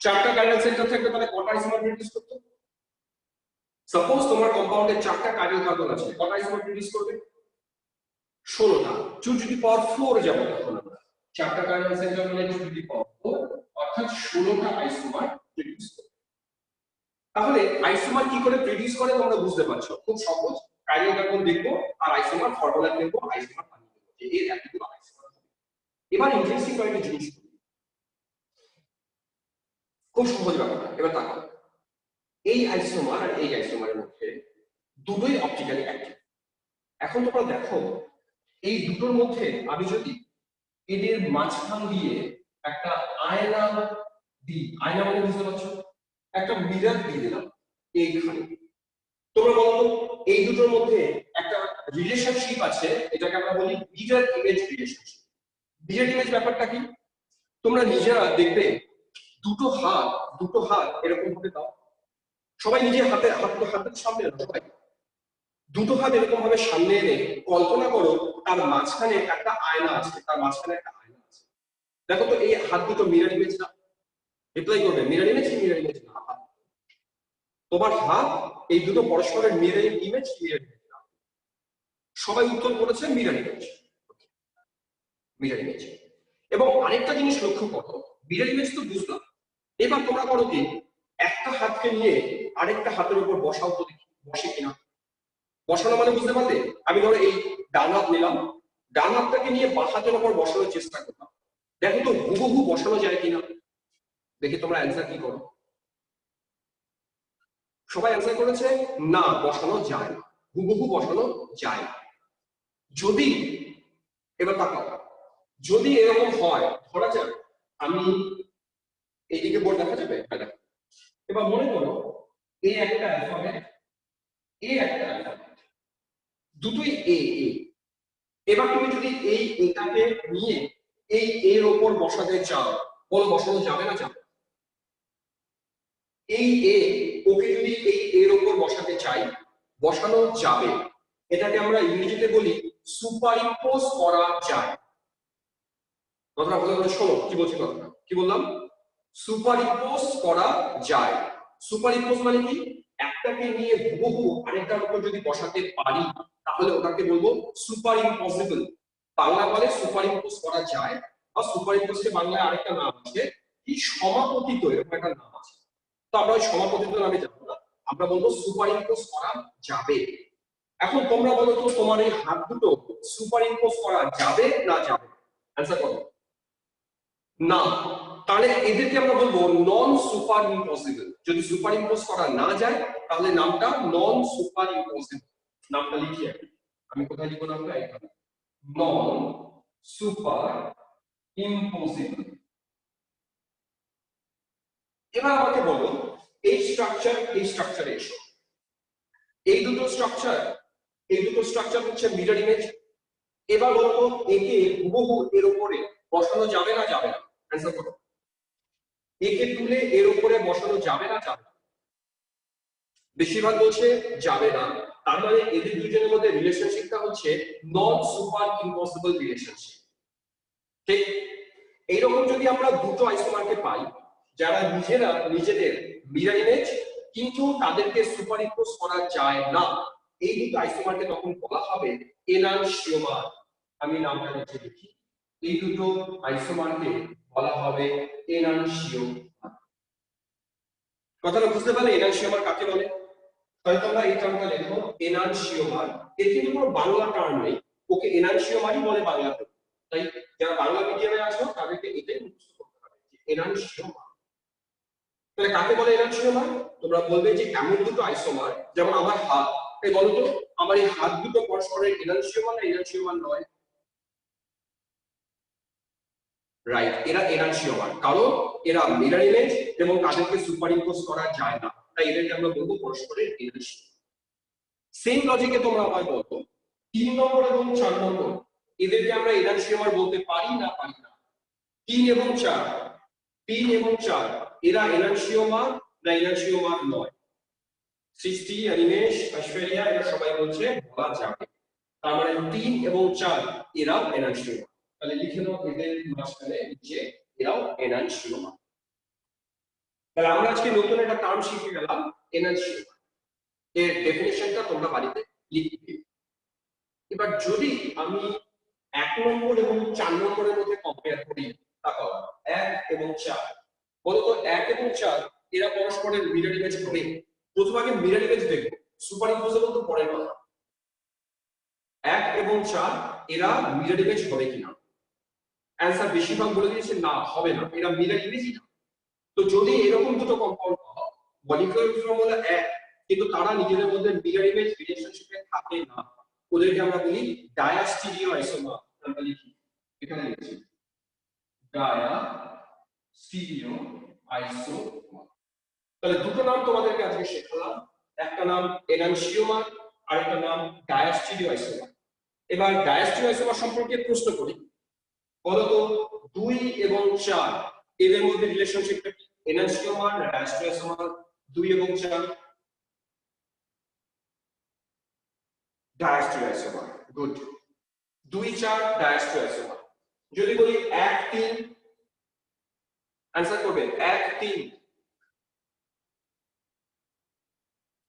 চারটা কাইরাল সেন্টার থাকবে, তাহলে কটা আইসোমার প্রডিউস করতে? সাপোজ তোমার কম্পাউন্ডে 4টা কাইরাল কার্বন আছে, কটা আইসোমার প্রডিউস করবে? 16টা। 2 টু দি পাওয়ার 4 যাব তখন আমরা। 4টা কাইরাল সেন্টার মানে 2 টু দি পাওয়ার 4, অর্থাৎ 16টা আইসোমার প্রডিউস করবে। তাহলে আইসোমার কি করে প্রডিউস করে তোমরা বুঝতে পারছো, খুব সহজ। কাইরাল কার্বন দেখবো আর আইসোমার ফর্মুলা দেখবো, আইসোমার বানিয়ে দেবো যে এর এতগুলো আইসোমার হবে। এবার ইন্টারেস্টিং কয়েকটা জিনিস, খুব সহজ ব্যাপারটা। এবার তাকাও, এই আইসোমার আর এই আইসোমারের মধ্যে দুটোই অপটিক্যালি অ্যাক্টিভ। এখন তোমরা দেখো, এই দুটোর মধ্যে আমি যদি এদের মাঝখান দিয়ে একটা আয়না দিই, আয়না মানে বুঝতে পারছো, একটা মিরর দিয়ে দিলাম এইখানে, তোমরা বলো এই দুটোর মধ্যে একটা রিলেশনশিপ আছে, এটাকে আমরা বলি mirror image relationship. Mirror image ব্যাপারটা কি? তোমরা নিজেরা দেখবে দুটো হাত এরকম ভাবে দাও, সবাই নিজের হাতের সামনে রাখো, সবাই দুটো হাত এরকম ভাবে সামনে এনে কল্পনা করো তার মাঝখানে একটা আয়না আছে, তার মাঝখানে একটা আয়না আছে। দেখো তো এই হাত দুটো মিরর ইমেজ না? রিপ্লাই করবে মিরর ইমেজ কি মিরর ইমেজ না? তোমার হাত এই দুটো পরস্পরের মিরর ইমেজ, মিরর ইমেজ না? সবাই উত্তর করেছে মিরর ইমেজ, মিরর ইমেজ। এবং আরেকটা জিনিস লক্ষ্য করো, মিরর ইমেজ তো বুঝলাম, এবার তোমরা করো কি, একটা হাতকে নিয়ে আরেকটা হাতের উপর বসাও তো দেখি বসে কিনা। বসানো মানে বুঝতে পারলে, আমি ধরো এই ডান হাত নিলাম, ডান হাতটাকে নিয়ে বাঁ হাতের উপর বসানোর চেষ্টা করলাম, দেখো তো হুবহু বসানো যায় কিনা। দেখি তোমরা অ্যান্সার কি করো। সবাই অ্যান্সার করেছে না, বসানো যায় না, হুবহু বসানো যায় না। যদি, এবার তাকাও, যদি এরকম হয়, ধরা যাক আমি এইদিকে বোর্ড দেখা যাবে, এবার মনে করো এ একটা অ্যালফাবেট, এ একটা অ্যালফাবেট, দুটোই এ এ। এবার তুমি যদি এই এটাকে নিয়ে এই এর ওপর বসাতে চাও, বলো বসানো যাবে না যাবে? এই এ ওকে যদি এই এর ওপর বসাতে চাই, বসানো যাবে। এটাকে আমরা ইংরেজিতে বলি সুপারইম্পোজ করা যায়। কথাটা ভালো করে শোনো, কি বলছি কথাটা, কি বললাম? সুপারইম্পোজ করা যায়। সুপারইম্পোজ মানে কি? একটাকে নিয়ে হুবহু আরেকটার উপর যদি বসাতে পারি, তাহলে ওটাকে বলবো সুপারইম্পসিবল। বাংলা বলে সুপারইম্পোজ করা যায়, আর সুপারইম্পোজকে বাংলায় আরেকটা নাম আছে কি, সমাপতিত, এরকম একটা নাম আছে। তো আমরা ওই সমাপতিত নামে যাবো না, আমরা বলবো সুপারইম্পোজ করা যাবে। এখন তোমরা বলো তো, তোমার এই হাত দুটো সুপারইম্পোজ করা যাবে না যাবে? অ্যান্সার করো। না, তাহলে এদেরকে আমরা বলবো নন সুপার ইম্পসিবল। যদি সুপার ইম্পোজ করা না যায়, তাহলে নামটা নন সুপার ইম্পসিবল। নামটা লিখি আমি, কোথায় লিখবো নামটা? এখানে, নন সুপার ইম্পসিবল। এবার আমাকে বলো, এই স্ট্রাকচারে এসো, এই দুটো স্ট্রাকচার হচ্ছে মিরর ইমেজ। এবার বলবো একে হুবহু এর উপরে বসানো যাবে না যাবে না? অ্যান্সার করো। একে তুলে এর উপরে বসানো যাবে না যাবে না? বেশিরভাগ বলছে যাবে না। তার মানে এদের দুজনের মধ্যে রিলেশনশিপটা হচ্ছে নন সুপার ইম্পসিবল রিলেশনশিপ। ঠিক এইরকম যদি আমরা দুটো আইসোমারকে পাই যারা নিজেদের মিরর ইমেজ, কিন্তু তাদেরকে সুপার ইম্পোজ করা যায় না, এই দুটো আইসোমারকে তখন বলা হবে এনানশিওমার। আমি নামটা লিখে দেখি, এই দুটো আইসোমারকে বলা হবে এনানসিওমার। কথাটা বুঝতে পারলে এনানসিওমার কাকে বলে? তাহলে তোমরা এই টার্মটা লেখো এনানসিওমার। এর কিন্তু কোনো বাংলা টার্ম নেই, ওকে এনানসিওমারই বলে বাংলাতে। তাই যারা বাংলা মিডিয়ামে আছো তাদেরকে এটাই মুখস্থ করতে হবে যে এনানসিওমার। তাহলে কাকে বলে এনানসিওমার? তোমরা বলবে যে এমন দুটো আইসোমার, যেমন আমার হাত, এই বলো তো আমার এই হাত দুটো পরস্পরের এনানসিওমার না এনানসিওমার নয়? রাইট, এরা এনানসিওমার, কারণ এরা মিরর ইমেজ এবং তাদেরকে সুপারইম্পোজ করা যায় না, তাই এদেরকে আমরা বলবো পরস্পরের এনানসিওমার। সেম লজিকে তোমরা আবার বলতো 3 নম্বর এবং 4 নম্বর, এদেরকে আমরা এনানসিওমার বলতে পারি না পারি না? 3 এবং 4, 3 এবং 4 এরা এনানসিওমার না এনানসিওমার নয়? সৃষ্টি, অনিমেষ, ঐশ্বরিয়া এরা সবাই বলছে বলা যাবে। তার মানে 3 এবং 4 এরাও এনানসিওমার। তাহলে লিখে নাও এদের মাঝখানে যে এরাও এনানসিওমার। তাহলে আমরা আজকে নতুন একটা টার্ম শিখে গেলাম এনানসিওমার। এর ডেফিনিশনটা তোমরা বাড়িতে লিখবে। এবার যদি আমি 1 নম্বর এবং 4 নম্বরের মধ্যে কম্পেয়ার করি, তাহলে 1 এবং 4, বলতো 1 এবং 4 এরা পরস্পরের মিরর ইমেজ হবে? প্রথমে আগে মিরর ইমেজ দেখবো, সুপার ইম্পোজেবল তো পরের কথা। 1 এবং 4 এরা মিরর ইমেজ হবে কিনা? অ্যান্সার বেশিরভাগ বলে দিয়েছে না, হবে না, এরা মিরর ইমেজই না। তো যদি এরকম দুটো কম্পাউন্ড হয়, মলিকিউলার ফর্মুলা এক, কিন্তু তারা নিজেদের মধ্যে মিরর ইমেজ রিলেশনশিপে থাকে না, ওদেরকে আমরা বলি ডায়াস্টিরিও আইসোমার। আমরা লিখি এখানে লিখছি ডায়াস্টিরিও আইসোমার। তাহলে দুটো নাম তোমাদেরকে আজকে শেখালাম, একটা নাম এনানসিওমার আর একটা নাম ডায়াস্টিরিও আইসোমার। এবার ডায়াস্টিরিও আইসোমার সম্পর্কে প্রশ্ন করি, বলতো 2 এবং 4 এদের মধ্যে রিলেশনশিপটা কি? এনানসিওমার না ডায়াস্টিরিও আইসোমার? 2 এবং 4 diastereo isomer. Good, 2 4 diastereo isomer. যদি বলি 1 3, आंसर করবে 1 3,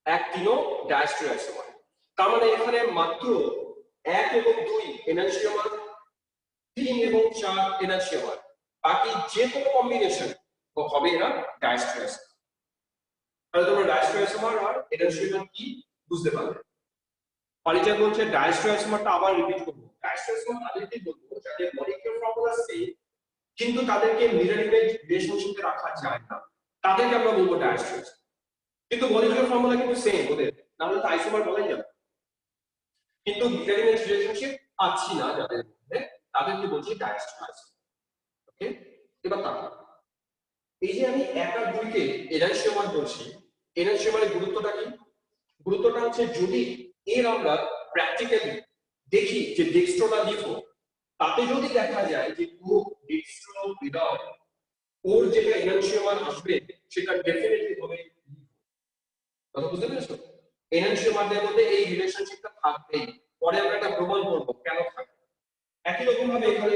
1 3ও ডায়াস্টিরিও আইসোমার। তার মানে এখানে মাত্র 1 এবং 2 এনানসিওমার, 3 এবং 4 এনানসিওমার, বাকি যে কোনো কম্বিনেশন হবে এরা ডায়াস্টিরিও আইসোমার। তাহলে তোমরা ডায়াস্টিরিও আইসোমার আর এনানসিওমার কি বুঝতে পারবে। পারিজাত বলছে ডায়াস্টিরিও আইসোমারটা আবার রিপিট করব। ডায়াস্টিরিও আইসোমার তাদেরকে বলবো যাদের মলিকিউলার ফর্মুলা সেম কিন্তু তাদেরকে মিরর ইমেজ রিলেশনশিপে রাখা যায় না, তাদেরকে আমরা বলবো ডায়াস্টিরিও আইসোমার। কিন্তু মলিকিউলার ফর্মুলা কিন্তু সেম ওদের, না হলে তো আইসোমার বলাই যাবে। কিন্তু মিরর ইমেজ রিলেশনশিপ পাচ্ছি না যাদের মধ্যে, তাদেরকে বলছি ডায়াস্টিরিও আইসোমার। ওকে, এবার তাহলে এই যে আমি 1 আর 2 কে এনানসিওমার বলছি, এনানসিওমারের গুরুত্বটা কি? গুরুত্বটা হচ্ছে যদি এর আমরা প্র্যাকটিক্যালি দেখি যে ডেক্সট্রোটা লিখো, তাতে যদি দেখা যায় যে ও ডেক্সট্রো বিদায়, ওর যেটা এনানসিওমার আসবে সেটা ডেফিনেটলি হবে। কথা বুঝতে পেরেছো? এনানসিওমারদের মধ্যে এই রিলেশনশিপটা থাকবেই, পরে আমরা এটা প্রমাণ করব কেন থাকবে। একই রকম ভাবে এখানে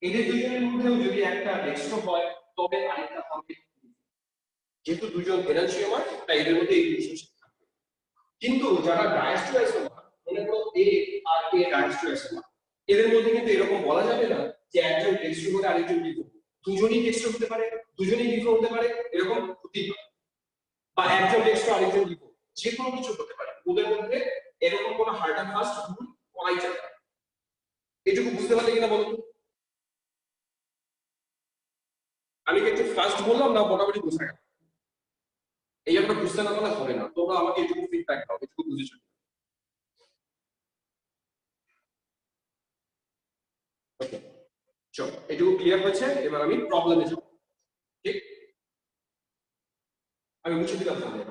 এদের দুজনের মধ্যেও যদি একটা ডেক্সট্রো হয় তবে আরেকটা হবে, যেহেতু দুজন এনানসিওমার তাই এদের মধ্যে এই রিলেশনশিপ থাকবে। কিন্তু যারা ডায়াস্টিরিও আইসোমার, মনে করো এ আর এ ডায়াস্টিরিও আইসোমার, এদের মধ্যে কিন্তু এরকম বলা যাবে না যে একজন ডেক্সট্রো হলে আরেকজন লিভো। দুজনই ডেক্সট্রো হতে পারে, দুজনই লিভো হতে পারে, এরকম হতেই পারে। বা একজন ডেক্সট্রো আরেকজন লিভো, যে কোনো কিছু হতে পারে। ওদের মধ্যে এরকম কোনো হার্ড অ্যান্ড ফাস্ট রুল করাই যাবে না। এটুকু বুঝতে পারলে কিনা বলো তো? আমি কি একটু ফাস্ট বললাম না মোটামুটি বোঝা গেল? এই একটা বুঝতে না পারলে হবে না, তোমরা আমাকে এটুকু ফিডব্যাক দাও, এটুকু বুঝেছো? ওকে, চলো এটুকু ক্লিয়ার হয়েছে, এবার আমি প্রবলেমে যাব। ঠিক, আমি মুছে দিলাম তাহলে।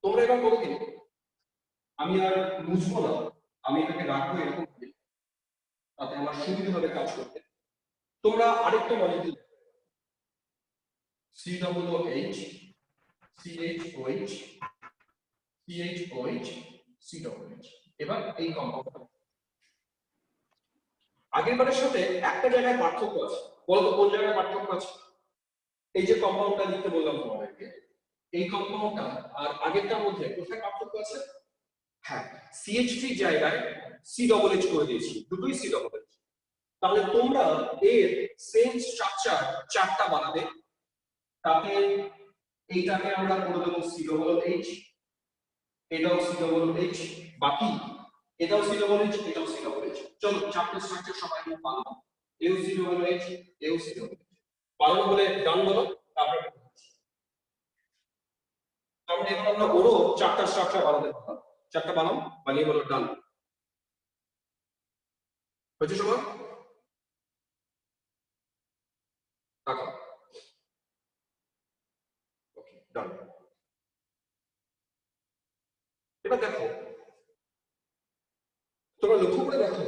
তোমরা এবার বলো কি, আমি আর মুছবো না, আমি এটাকে রাখবো এরকম ভাবে, তাতে আমার সুবিধা হবে কাজ করতে। তোমরা আরেকটা molecule COOH CHOH CHOH COOH, এবার এই কম্পাউন্ডটা আগের বারের সাথে একটা জায়গায় পার্থক্য আছে, বলতো কোন জায়গায় পার্থক্য আছে? এই যে কম্পাউন্ডটা লিখতে বললাম তোমাদেরকে, এই কম্পাউন্ডটা আর আগেরটার মধ্যে কোথায় পার্থক্য আছে? হ্যাঁ, CH3 জায়গায় COOH করে দিয়েছি, দুটোই COOH। তাহলে তোমরা এর সেম স্ট্রাকচার চারটা বানাবে, তাতে এইটাকে আমরা করে দেবো COOH, এটাও COOH, বাকি এটাও COOH, এটাও COOH। চলো চারটে স্ট্রাকচার সবাই বানাবো, এও COOH, এও COOH। বানানো বলে ডান বলো, তারপরে তারপরে এবার আমরা ওরও চারটা স্ট্রাকচার বানাতে পারবো। চারটা বানাও, বানিয়ে বলো ডান। হয়েছে সবার? তাকাও, ওকে ডান। এবার দেখো, তোমরা লক্ষ্য করে দেখো,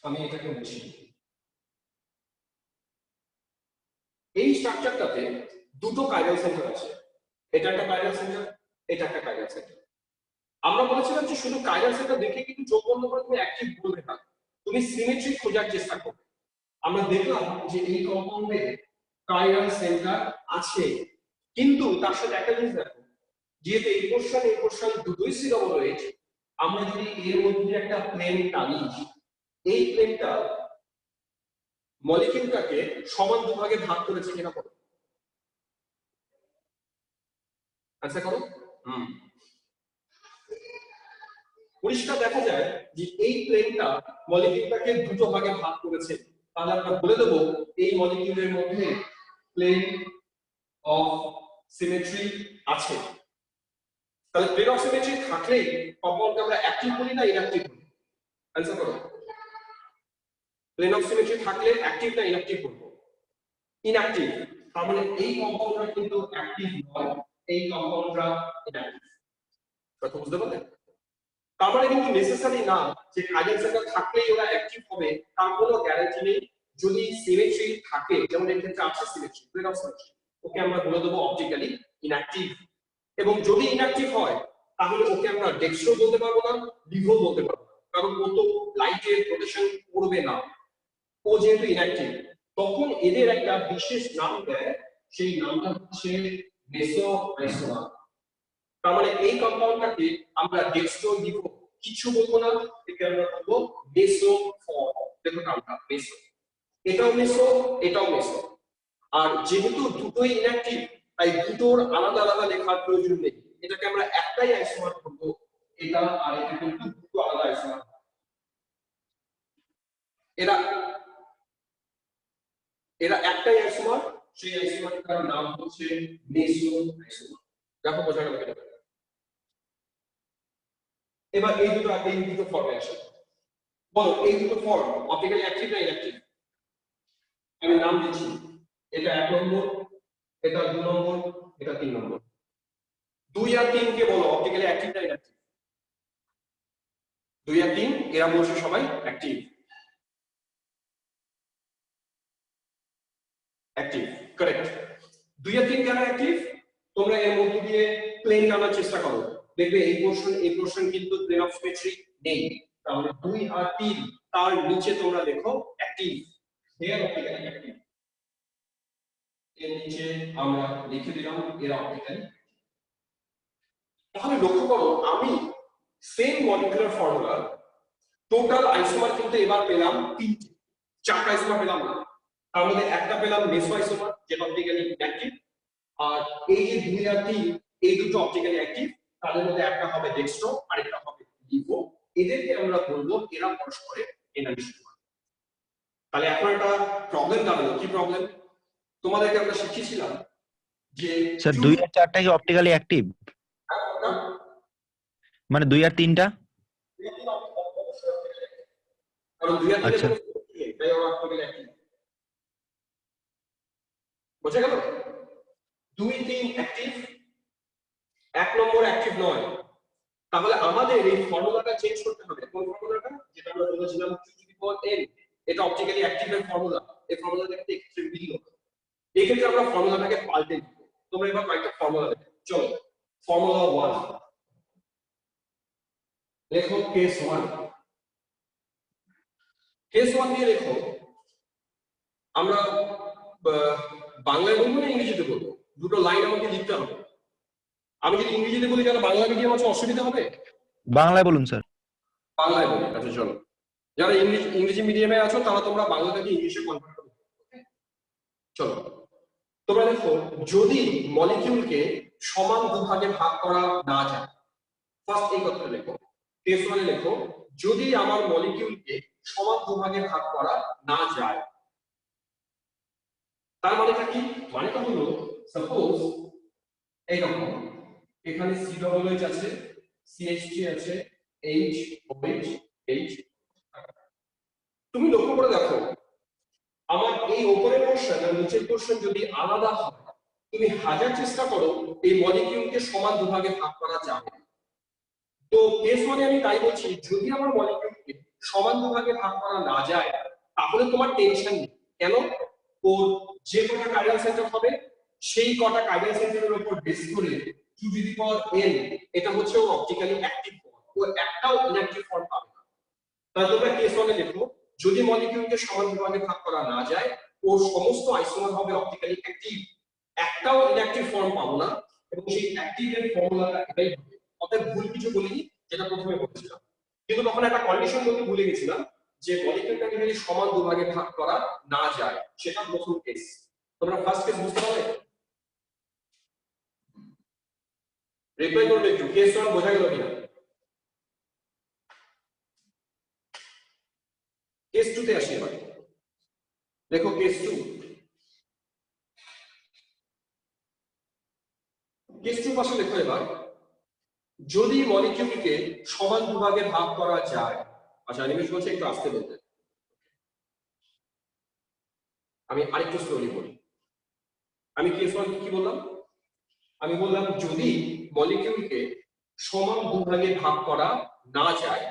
আমি এটাকে মুছি। এই স্ট্রাকচারটাতে দুটো কাইরাল সেন্টার আছে, এটা একটা কাইরাল সেন্টার, এটা একটা কাইরাল সেন্টার। আমরা বলেছিলাম যে শুধু কাইরাল সেন্টার দেখে কিন্তু চোখ বন্ধ করে তুমি অ্যাক্টিভ বলবে না, তুমি সিমেট্রি খোঁজার চেষ্টা করবে। আমরা দেখলাম যে এই কম্পাউন্ডে কাইরাল সেন্টার আছে, কিন্তু তার সাথে একটা জিনিস দেখো, যেহেতু এই পোর্শন দুটোই COOH, আমরা যদি এর মধ্যে একটা প্লেন টানি, এই প্লেনটা মলিকিউলটাকে সমান দুভাগে ভাগ করেছে কিনা বলো, আচ্ছা করো। পরিষ্কার দেখা যায় যে এই প্লেনটা মলিকিউলটাকে দুটো ভাগে ভাগ করেছে। তাহলে আমরা বলে দেবো এই মলিকিউলের মধ্যে প্লেন অফ সিমেট্রি আছে। তাহলে প্লেন অফ সিমেট্রি থাকলেই কম্পাউন্ডকে আমরা অ্যাক্টিভ বলি না ইনঅ্যাক্টিভ বলি? অ্যানসার করো। প্লেন অফ সিমেট্রি থাকলে অ্যাক্টিভ না ইনঅ্যাক্টিভ বলবো? ইনঅ্যাক্টিভ। তার মানে এই কম্পাউন্ডটা কিন্তু অ্যাক্টিভ নয়, এই কম্পাউন্ডটা ইনঅ্যাক্টিভ। কথা বুঝতে পারলে? তার মানে কিন্তু নেসেসারি না যে কাইরাল সেন্টার থাকলেই ওরা অ্যাক্টিভ হবে, তার কোনো গ্যারান্টি নেই। যদি সিমেট্রি থাকে, যেমন এর ক্ষেত্রে আছে সিমেট্রি, প্লেন অফ সিমেট্রি, ওকে আমরা বলে দেবো অপটিক্যালি ইনঅ্যাক্টিভ। এবং যদি ইনঅ্যাক্টিভ হয় তাহলে ওকে আমরা ডেক্সট্রো বলতে পারবো না, লিভো বলতে পারবো না, কারণ ও তো লাইটের রোটেশন করবে না, ও যেহেতু ইনঅ্যাক্টিভ। তখন এদের একটা বিশেষ নাম দেয়, সেই নামটা হচ্ছে মেসো আইসোমার। তার মানে এই কম্পাউন্ডটাকে আমরা ডেক্সট্রো লিভো কিছু বলবো না, একে আমরা বলবো মেসো ফর্ম। দেখো নামটা মেসো, এটাও মেসো, এটাও মেসো। আর যেহেতু দুটোই ইনঅ্যাক্টিভ, তাই দুটোর আলাদা আলাদা লেখার প্রয়োজন নেই, এটাকে আমরা একটাই আইসোমার করবো, এটা আর এটা কিন্তু দুটো আলাদা আইসোমার। এরা এরা একটাই আইসোমার, সেই আইসোমারটার নাম হচ্ছে মেসো আইসোমার। দেখো বোঝা গেল কিনা? এবার এই দুটো ফর্মে আসে, বলো এই দুটো ফর্ম অপটিক্যালি অ্যাক্টিভ না ইনঅ্যাক্টিভ? আমি নাম দিচ্ছি, এটা 1 নম্বর, এটা 2 নম্বর, এটা 3 নম্বর। 2 আর 3 কে বলো অপটিক্যালি অ্যাক্টিভ না ইনঅ্যাক্টিভ? 2 আর 3 এরা বলছে সবাই অ্যাক্টিভ। Active, correct. 2 আর 3 কেন অ্যাক্টিভ? তোমরা এর মধ্যে দিয়ে প্লেন টানার চেষ্টা করো, দেখবে এই পোরশন কিন্তু প্লেন অফ সিমেট্রি নেই। তাহলে 2 আর 3 তার নিচে তোমরা লেখো অ্যাক্টিভ, হেয়ার অপটিক্যালি অ্যাক্টিভ। এর নিচে আমরা লিখে দিলাম এরা অপটিক্যালি। তাহলে লক্ষ্য করো, আমি same molecular formula total isomer কিন্তু এবার পেলাম 3টে, 4টা আইসোমার পেলাম না। তার মধ্যে একটা পেলাম মেসো আইসোমার যেটা অপটিক্যালি অ্যাক্টিভ, আর এই যে 2 আর 3 এই দুটো অপটিক্যালি অ্যাক্টিভ, তাদের মধ্যে একটা হবে ডেক্সট্রো আর একটা হবে লিভো। এদেরকে আমরা বলবো এরা পরস্পরের এনার্জি সমান। তাহলে এখন একটা প্রবলেম দাঁড়ালো, কি প্রবলেম? তোমাদেরকে আমরা শিখিয়েছিলাম যে স্যার 2 আর 4টা কি অপটিক্যালি অ্যাক্টিভ? মানে 2 আর 3টা? কারণ 2 আর 3 আচ্ছা, তাই ওরা অপটিক্যালি অ্যাক্টিভ। বোঝা গেল? 2 3 অ্যাক্টিভ, 1 নম্বর অ্যাক্টিভ নয়। তাহলে আমাদের এই ফর্মুলাটা চেঞ্জ করতে হবে। কোন ফর্মুলাটা? যেটা আমরা বলেছিলাম q to the power n, এটা অপটিক্যালি অ্যাক্টিভের ফর্মুলা। এই ফর্মুলাটা একটু এক্ষেত্রে মিলল, এই ক্ষেত্রে আমরা ফর্মুলাটাকে পাল্টে দিব। তোমরা এবার কয়েকটা ফর্মুলা দেখো, চলো। ফর্মুলা 1 লেখো, কেস 1। কেস 1 দিয়ে লেখো, আমরা বাংলায় বলবো না ইংরেজিতে বলবো? দুটো লাইন আমাকে লিখতে হবে। আমি যদি ইংরেজিতে বলি যারা বাংলা মিডিয়াম আছে অসুবিধা হবে? বাংলায় বলুন স্যার। বাংলায় বলি, আচ্ছা চলো। যারা ইংরেজি মিডিয়ামে আছো তারা তোমরা বাংলাটাকে ইংলিশে কনভার্ট করো। চলো তোমরা দেখো, যদি মলিকিউলকে সমান দুভাগে ভাগ করা না যায়, ফার্স্ট এই কথাটা লেখো, টেস্ট ওয়ানে লেখো, যদি আমার মলিকিউলকে সমান দুভাগে ভাগ করা না যায়, তার মানেটা কি? মানেটা হলো সাপোজ এইরকম, এখানে COOH আছে, CH3 আছে, HOH, H। তুমি লক্ষ্য করে দেখো, আমার এই উপরের পোরশন আর নিচের পোরশন যদি আলাদা হয়, তুমি হাজার চেষ্টা করো এই মলিকিউলকে সমান দুভাগে ভাগ করা যাবে। তো কেস মানে আমি তাই বলছি, যদি আমার মলিকিউলকে সমান দুভাগে ভাগ করা না যায়, তাহলে তোমার টেনশন নেই। কেন? ওর যে কটা কার্ডিয়াল সেন্টার হবে, সেই কটা কার্ডিয়াল সেন্টারের উপর বেস করে 2n, এটা হচ্ছে ওর অপটিক্যালি অ্যাক্টিভ ফর্ম। ও একটাও ইনঅ্যাক্টিভ ফর্ম পাবে না। তাহলে তোমরা কেস ওয়ানে দেখো, যদি মলিকিউলকে সমান দুভাগে ভাগ করা না যায়, ওর সমস্ত আইসোমার হবে অপটিক্যালি অ্যাক্টিভ, একটাও ইনঅ্যাক্টিভ ফর্ম পাবো না, এবং সেই অ্যাক্টিভের ফর্মুলাটা এটাই হবে। অতএব ভুল কিছু বলিনি, যেটা প্রথমে বলেছিলাম। কিন্তু তখন একটা কন্ডিশন বলতে ভুলে গেছিলাম, যে মলিকিউলটাকে যদি সমান দুভাগে ভাগ করা না যায়, সেটা প্রথম কেস। তোমরা ফার্স্ট কেস বুঝতে পারলে? রিপ্লাই করবে একটু, কেস ওয়ান বোঝা গেল কিনা? কেস টু তে আসি এবার। দেখো কেস টু, কেস টু পাশে দেখো এবার, যদি মলিকিউলকে সমান দুভাগে ভাগ করা যায়। আচ্ছা অনিমেষ বলছে একটু আস্তে বলতে, আমি আরেকটু স্লোলি বলি। আমি কেস ওয়ান কি বললাম? আমি বললাম যদি মলিকিউলকে সমান দুভাগে ভাগ করা না যায়,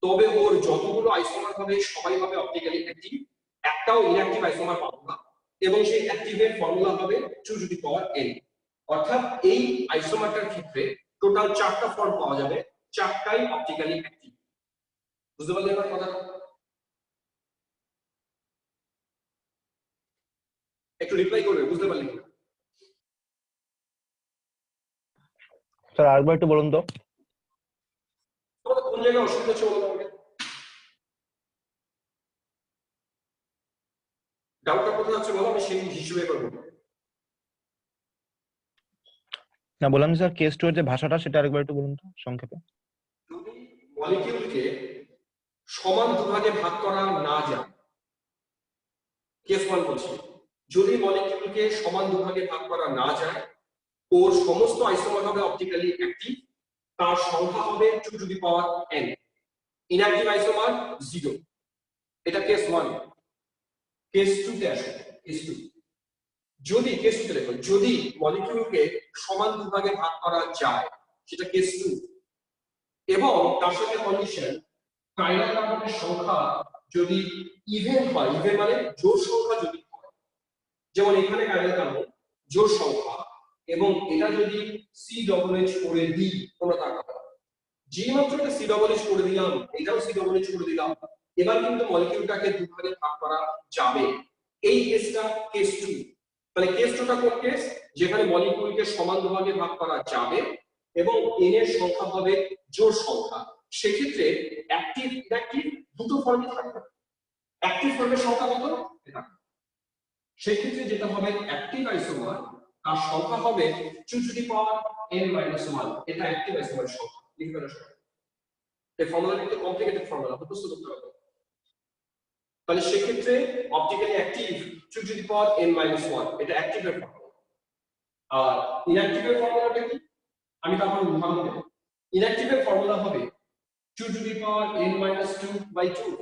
তবে ওর যতগুলো আইসোমার হবে সবাই হবে অপটিক্যালি অ্যাক্টিভ, একটাও ইনঅ্যাক্টিভ আইসোমার পাবো না, এবং সেই অ্যাক্টিভের ফর্মুলা হবে 2n। অর্থাৎ এই আইসোমারটার ক্ষেত্রে টোটাল 4টা ফর্ম পাওয়া যাবে, 4টাই অপটিক্যালি অ্যাক্টিভ। বুঝতে পারলে এবার কথা? একটু রিপ্লাই করবে, বুঝতে পারলে কিনা? স্যার আরেকবার একটু বলুন তো। তোমাদের কোন জায়গায় অসুবিধা হচ্ছে বলো আমাকে? ডাউটটা কোথায় হচ্ছে বলো, আমি সেই হিসেবে করবো। না বললাম যে স্যার কেস টু এর যে ভাষাটা সেটা আরেকবার একটু বলুন তো সংক্ষেপে। যদি মলিকিউলকে সমান দুভাগে ভাগ করা না যায়, কেস ওয়ান বলছি, যদি মলিকিউলকে সমান দুভাগে ভাগ করা না যায়, ওর সমস্ত আইসোমার হবে অপটিক্যালি অ্যাক্টিভ, তার সংখ্যা হবে 2n, ইনঅ্যাক্টিভ আইসোমার 0। এটা কেস ওয়ান। কেস টু তে আসো, কেস টু। যদি কেস টু তে দেখো, যদি মলিকিউলকে সমান দুভাগে ভাগ করা যায়, সেটা কেস টু, এবং তার সাথে কন্ডিশন কাইরাল কার্বনের সংখ্যা যদি ইভেন হয়, ইভেন মানে জোড় সংখ্যা যদি হয়, যেমন এখানে কাইরাল কার্বন জোড় সংখ্যা, এবং এটা যদি COOH করে দিই, তোমরা তাকাও, যে মাত্র এটা COOH করে দিলাম, এটাও COOH করে দিলাম, এবার কিন্তু মলিকিউলটাকে দুভাগে ভাগ করা যাবে। এই কেসটা কেস টু। তাহলে কেস টুটা কোন কেস? যেখানে মলিকিউলকে সমান দুভাগে ভাগ করা যাবে এবং n এর সংখ্যা হবে জোড় সংখ্যা। সেক্ষেত্রে অ্যাক্টিভ ইনঅ্যাক্টিভ দুটো ফর্মই থাকবে। অ্যাক্টিভ ফর্মের সংখ্যা কত? এটা। সেক্ষেত্রে যেটা হবে, অ্যাক্টিভ আইসোমার তার সংখ্যা হবে 2n-1। এটা অ্যাক্টিভ আইসোমারের সংখ্যা। লিখবে না সবাই, এই ফর্মুলাটা একটু কমপ্লিকেটেড ফর্মুলা, মুখস্থ করতে হবে। তাহলে সেক্ষেত্রে অপটিক্যালি অ্যাক্টিভ 2n-1, এটা অ্যাক্টিভের ফর্মুলা। আর ইনঅ্যাক্টিভের ফর্মুলাটা কি? আমি তারপর উদাহরণ দেব। ইনঅ্যাক্টিভের ফর্মুলা হবে 2n-2/2।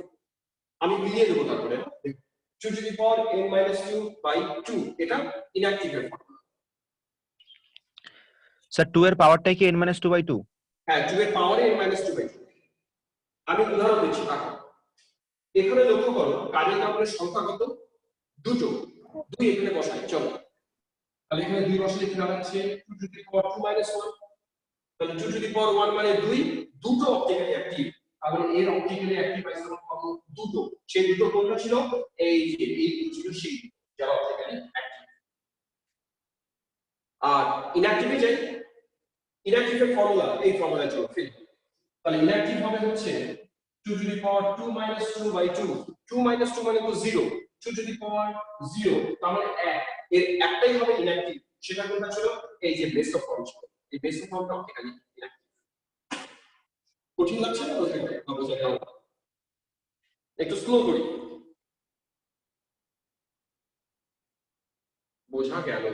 আমি মিলিয়ে দেবো তারপরে, 2n-2/2, এটা ইনঅ্যাক্টিভের ফর্মুলা। স্যার 2 এর পাওয়ারটাই কি n-2/2? হ্যাঁ, 2 এর পাওয়ারে n-2/2। আমি উদাহরণ দিচ্ছি, দেখো এখানে লক্ষ্য করো কার্বন কার্বনের সংখ্যা কত? দুটো। 2 এখানে বসাই, চলো। তাহলে এখানে 2 বসালে কি দাঁড়াচ্ছে? 2^2-1। তাহলে 2^1 মানে 2, দুটো অপটিক্যালি অ্যাক্টিভ। তাহলে এর অপটিক্যালি অ্যাক্টিভ আইসোটোপ কত? দুটো। সেই দুটো কোনটা ছিল? এই যে এই দুটো ছিল সেই যারা অপটিক্যালি অ্যাক্টিভ। আর ইনঅ্যাক্টিভে যাই, ইনঅ্যাক্টিভের ফর্মুলা এই ফর্মুলায় চলো ফিল। তাহলে ইনঅ্যাক্টিভ হবে হচ্ছে 2 to the power 2 minus 2 by 2, 2 minus 2 মানে তো 0, 2 to the power 0, তার মানে 1, এর একটাই হবে ইনঅ্যাক্টিভ, সেটা কোনটা ছিল? এই যে বেস অফ ফর্ম ছিল, এই বেস অফ ফর্মটা অপটিক্যালি ইনঅ্যাক্টিভ। কঠিন লাগছে না বোঝা গেল? একটু স্লো করি, বোঝা গেল?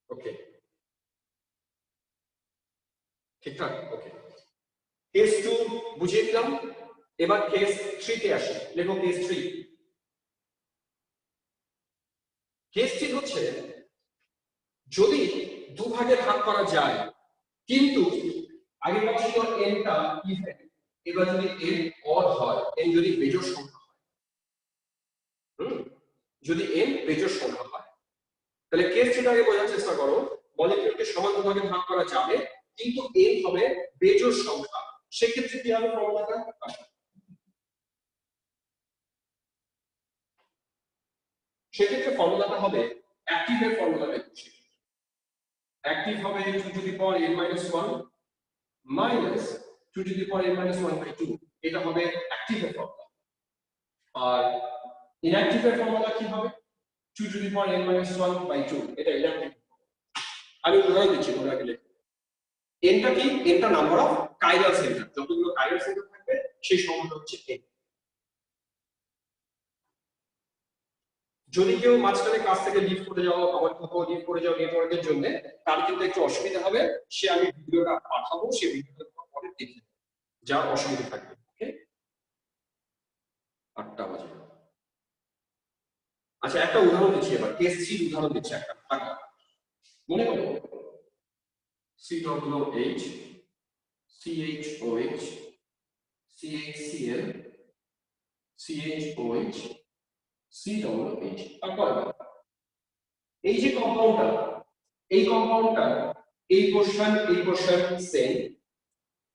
ওকে, ঠিকঠাক, ওকে। কেস 2 বুঝিয়ে দিলাম, এবার কেস 3 তে আসি। লেখো কেস 3। কেস 3 হচ্ছে যদি দুভাগে ভাগ করা যায় কিন্তু আগে কথা ছিল n টা ইভেন, এবার যদি n অড হয়, n যদি বেজোড় সংখ্যা হয়, যদি n বেজোড় সংখ্যা হয়, তাহলে কেস 3 আগে বোঝার চেষ্টা করো। মলিকিউলকে সমান দুভাগে ভাগ করা যাবে কিন্তু n হবে বেজোড় সংখ্যা, সেক্ষেত্রে কি হবে ফর্মুলাটা? সেক্ষেত্রে ফর্মুলাটা হবে অ্যাক্টিভের ফর্মুলাটা বসে। অ্যাক্টিভ হবে 2 to the power n minus 1 minus 2 to the power n minus 1 by 2, এটা হবে অ্যাক্টিভের ফর্মুলা। আর ইনঅ্যাক্টিভের ফর্মুলা কি হবে? 2 to the power n minus 1 by 2, এটা ইনঅ্যাক্টিভ। আমি উদাহরণ দিচ্ছি, তোমরা আগে লেখো। nটা কি? nটা নাম্বার অফ কাইরাল সেন্টার, যতগুলো কাইরাল সেন্টার থাকবে সেই সংখ্যাটা হচ্ছে n। যদি কেউ মাঝখানে কাছ থেকে লিভ করে যাও, আবার কোথাও লিভ করে যাও নেটওয়ার্কের জন্য, তার কিন্তু একটু অসুবিধা হবে, সে আমি ভিডিওটা পাঠাবো, সে ভিডিওটা পরে দেখে যা অসুবিধা থাকবে। ওকে, 8টা বাজে। আচ্ছা, একটা উদাহরণ দিচ্ছি, এবার কেস 3 উদাহরণ দিচ্ছি একটা। মনে করো COOH CHOH CHCl CHOH COOH, তারপর এই যে কম্পাউন্ডটা, এই কম্পাউন্ডটা এই পোরশন সেম।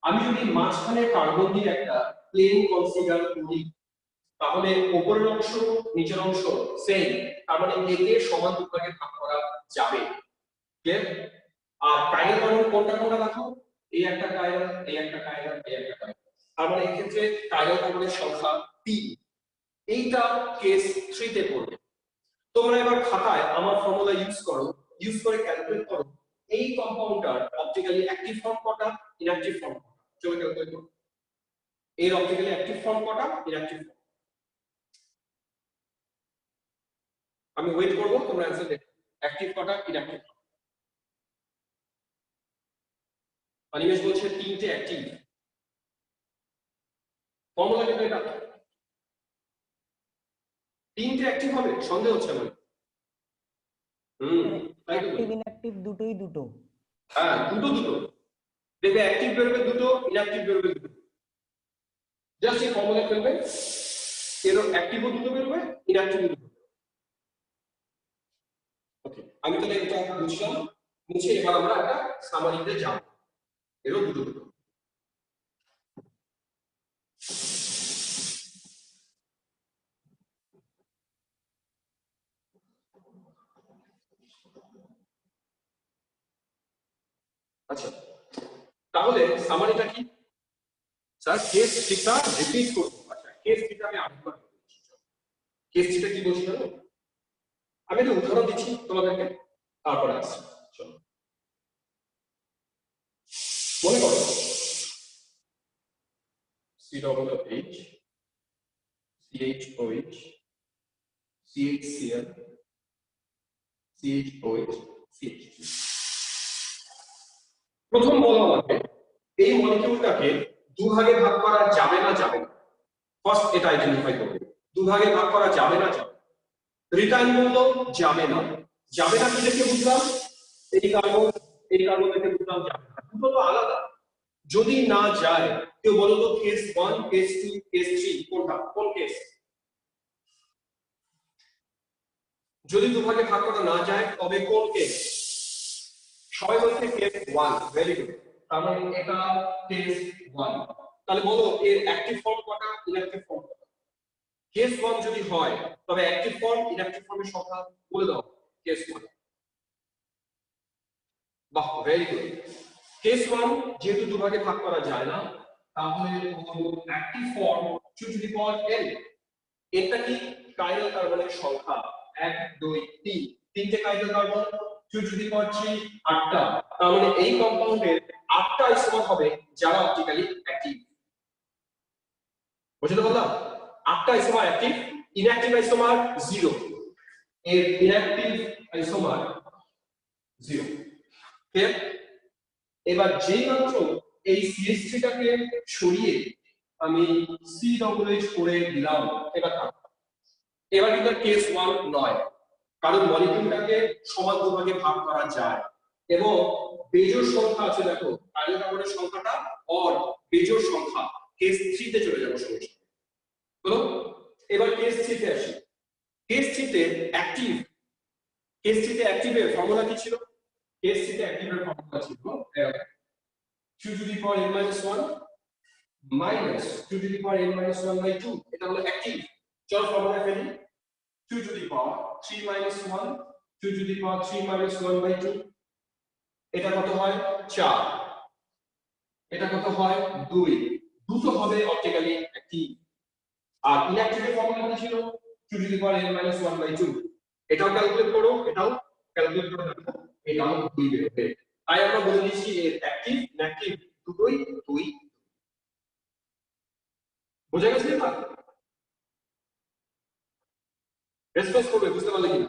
আমি যদি মাঝখানে কার্বন দিয়ে একটা প্লেন কনসিডার করি, তাহলে উপরের অংশ নিচের অংশ সেম, তার মানে একে সমান দুভাগে ভাগ করা যাবে। ক্লিয়ার? আর কাইরাল বন্ড কোনটা কোনটা দেখো, এই একটা কাইরাল, এই একটা কাইরাল, এই একটা কাইরাল, তার মানে এই ক্ষেত্রে কাইরাল বন্ডের সংখ্যা 3। এইটা কেস 3 তে পড়বে। তোমরা এবার খাতায় আমার ফর্মুলা ইউজ করে ক্যালকুলেট করো এই কম্পাউন্ডটার অপটিক্যালি অ্যাক্টিভ ফর্ম কটা, ইনঅ্যাক্টিভ ফর্ম কটা। চলো ক্যালকুলেট করো এর অপটিক্যালি অ্যাক্টিভ ফর্ম কটা, ইনঅ্যাক্টিভ ফর্ম। আমি ওয়েট করব, তোমরা অ্যানসার দেখো অ্যাক্টিভ কটা, ইনঅ্যাক্টিভ। অনিমেষ বলছে 3টে অ্যাক্টিভ। ফর্মুলা কিন্তু এটা 3টে অ্যাক্টিভ হবে, সন্দেহ হচ্ছে আমার। তাই তো, অ্যাক্টিভ ইনঅ্যাক্টিভ দুটোই দুটো। হ্যাঁ, দুটো দেখবে অ্যাক্টিভ বেরোবে দুটো, ইনঅ্যাক্টিভ বেরোবে দুটো। জাস্ট এই ফর্মুলা ফেলবে, এর অ্যাক্টিভও দুটো বেরোবে, ইনঅ্যাক্টিভও দুটো। ওকে, আমি তাহলে এটা বুঝলাম, মুছে এবার আমরা একটা সামারিতে যাব। এরও দুটো। আচ্ছা, তাহলে সামারিটা কি? স্যার কেস থিটা রিপিট করব। আচ্ছা, কেস থিটা আমি আরেকবার বলছি। কেস থিটা কি বলছি জানো? আমি একটা উদাহরণ দিচ্ছি তোমাদেরকে, তারপরে আসছি। চলো, মনে করো COOH CHOH CHCl CHOH CH3। প্রথম বলো আমাকে এই মলিকিউলটাকে দুভাগে ভাগ করা যাবে না যাবে না। ফার্স্ট এটা আইডেন্টিফাই করবে, দুভাগে ভাগ করা যাবে না যাবে। রিটার্ন বললো যাবে না। যাবে না কি দেখে বুঝলাম? এই কার্বন দেখে বুঝলাম যাবে না। দুটো তো আলাদা। যদি না যায়, কেউ বলো তো কেস 1, কেস 2, কেস 3 কোনটা, কোন কেস? যদি দুভাগে ভাগ করা না যায় তবে কোন কেস? সবাই বলছে কেস 1। ভেরি গুড, তার মানে এটা কেস 1। তাহলে বলো এর অ্যাক্টিভ ফর্ম কটা, ইনঅ্যাক্টিভ ফর্ম কটা? কেস 1 যদি হয় তবে অ্যাক্টিভ ফর্ম, ইনঅ্যাক্টিভ ফর্মের সংখ্যা বলে দাও। কেস 1 বাহ, ভেরি গুড। কেস 1 যেহেতু দুভাগে ভাগ করা যায় না, তাহলে active form 2 to the power n। এটা কি কাইরাল কার্বনের সংখ্যা 1 2 3, তিনটে কাইরাল কার্বন 2 টু দি পাওয়ার 3 8টা। তার মানে এই কম্পাউন্ডের 8টা আইসোমার হবে যারা অপটিক্যালি অ্যাক্টিভ। বুঝতে পারলাম? 8টা আইসোমার অ্যাক্টিভ, ইনঅ্যাক্টিভ আইসোমার 0। এর ইনঅ্যাক্টিভ আইসোমার 0। ক্লিয়ার? এবার যেই মাত্র এই CH3টাকে সরিয়ে আমি COOH করে দিলাম, এবার কিন্তু কেস 1 নয়, কারণ মলিকিউলটাকে সমান দুভাগে ভাগ করা যায় এবং বেজোড় সংখ্যা আছে। দেখো কার্বন কার্বনের সংখ্যাটা আর বেজোড় সংখ্যা কেস 3 তে চলে যাবো সঙ্গে সঙ্গে। বলো, এবার কেস 3 তে আসি। কেস 3 তে অ্যাক্টিভ, কেস 3 তে অ্যাক্টিভের ফর্মুলা কি ছিল? কেস 3 তে অ্যাক্টিভের ফর্মুলা ছিল 2 to the power n minus 1 minus 2 to the power n minus 1 by 2। এটা হলো অ্যাক্টিভ। চলো ফর্মুলা ফেলি। 2 to the power 3 minus 1, 2 to the power 3 minus 1 by 2। এটা কত হয়? 4। এটা কত হয়? 2। দুটো হবে অপটিক্যালি অ্যাক্টিভ। আর ইনঅ্যাক্টিভের ফর্মুলা কি ছিল? 2 to the power n minus 1 by 2। এটাও ক্যালকুলেট করো, এটাও ক্যালকুলেট করে দেখো, এটাও 2 বেরোবে। তাই আমরা বলে দিচ্ছি এর অ্যাক্টিভ ইনঅ্যাক্টিভ দুটোই 2। বোঝা গেছে না? রেসপন্স করবে, বুঝতে পারলে কিনা?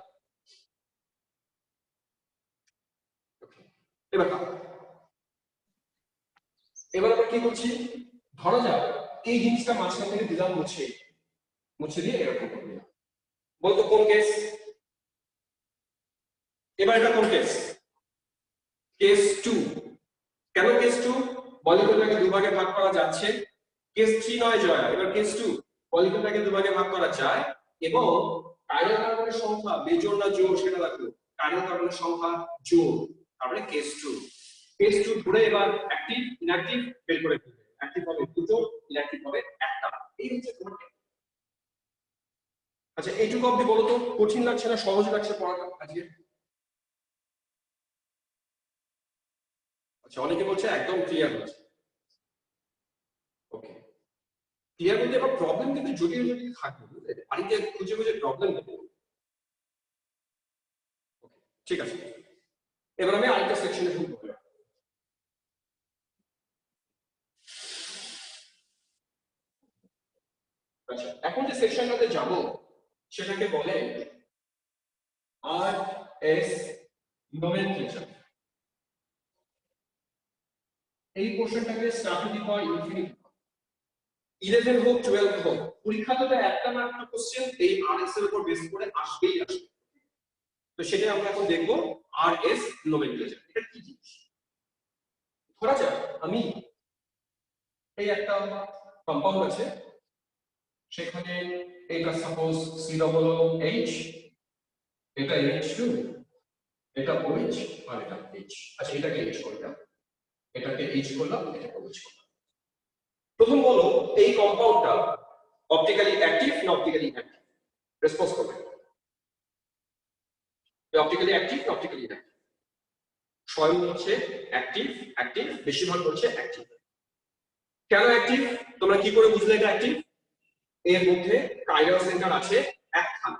এবার আমরা কি করছি? ধরা যাক এই জিনিসটা মাঝখান থেকে দিলাম মুছে দিয়ে এরকম করে দিলাম। বলতো কোন কেস? এবার এটা কোন কেস? কেস 2। কেন কেস 2? মলিকিউলটাকে দুভাগে ভাগ করা যাচ্ছে। কেস 3 নয় জয়া, এবার কেস 2। মলিকিউলটাকে দুভাগে ভাগ করা যায় এবং কাইরাল কার্বনের সংখ্যা বেজোড় না জোড় সেটা দেখো। কাইরাল কার্বনের সংখ্যা জোড়, তারপরে কেস 2। কেস 2 ধরে এবার অ্যাক্টিভ ইনঅ্যাক্টিভ বের করে ফেলবে। অ্যাক্টিভ হবে দুটো, ইনঅ্যাক্টিভ হবে একটা। এই হচ্ছে তোমার। আচ্ছা, এইটুকু অবধি বলো তো, কঠিন লাগছে না সহজ লাগছে পড়াটা আজকে? আচ্ছা, অনেকে বলছে একদম ক্লিয়ার হচ্ছে। ওকে, ক্লিয়ার বলতে এবার প্রবলেম কিন্তু জটিল জটিল থাকবে, বুঝলে? বাড়িতে খুঁজে খুঁজে প্রবলেম দেবো। ঠিক আছে, এবার আমি আরেকটা সেকশনে ঢুকবো। আচ্ছা, এখন যে সেকশনটাতে যাব সেটাকে বলে RS নোমেনক্লেচার। এই পোরশনটাকে স্টার্টিং হয় ইনফিনিটি 11 হোক 12 হোক, পরীক্ষাতে একটা না একটা কোশ্চেন এই RS এর উপর বেস করে আসবেই আসবে। তো সেটা আমরা এখন দেখব RS নোমেনক্লেচার। এটা কি জিনিস? ধরা যাক আমি এই একটা কম্পাউন্ড আছে, সেখানে এটা সাপোজ COOH, এটা NH2, এটা OH আর এটা H। আচ্ছা, এটাকে H করলাম, এটাকে H করলাম, এটাকে OH করলাম। প্রথম বলো এই কম্পাউন্ডটা অপটিক্যালি অ্যাক্টিভ না অপটিক্যালি ইনঅ্যাক্টিভ? রেসপন্স করবে। অপটিক্যালি অ্যাক্টিভ না অপটিক্যালি ইনঅ্যাক্টিভ? স্বয়ং হচ্ছে অ্যাক্টিভ, অ্যাক্টিভ বেশিরভাগ হচ্ছে অ্যাক্টিভ। কেন অ্যাক্টিভ তোমরা কি করে বুঝলে এটা অ্যাক্টিভ? এর মধ্যে কাইরাল সেন্টার আছে একখানা।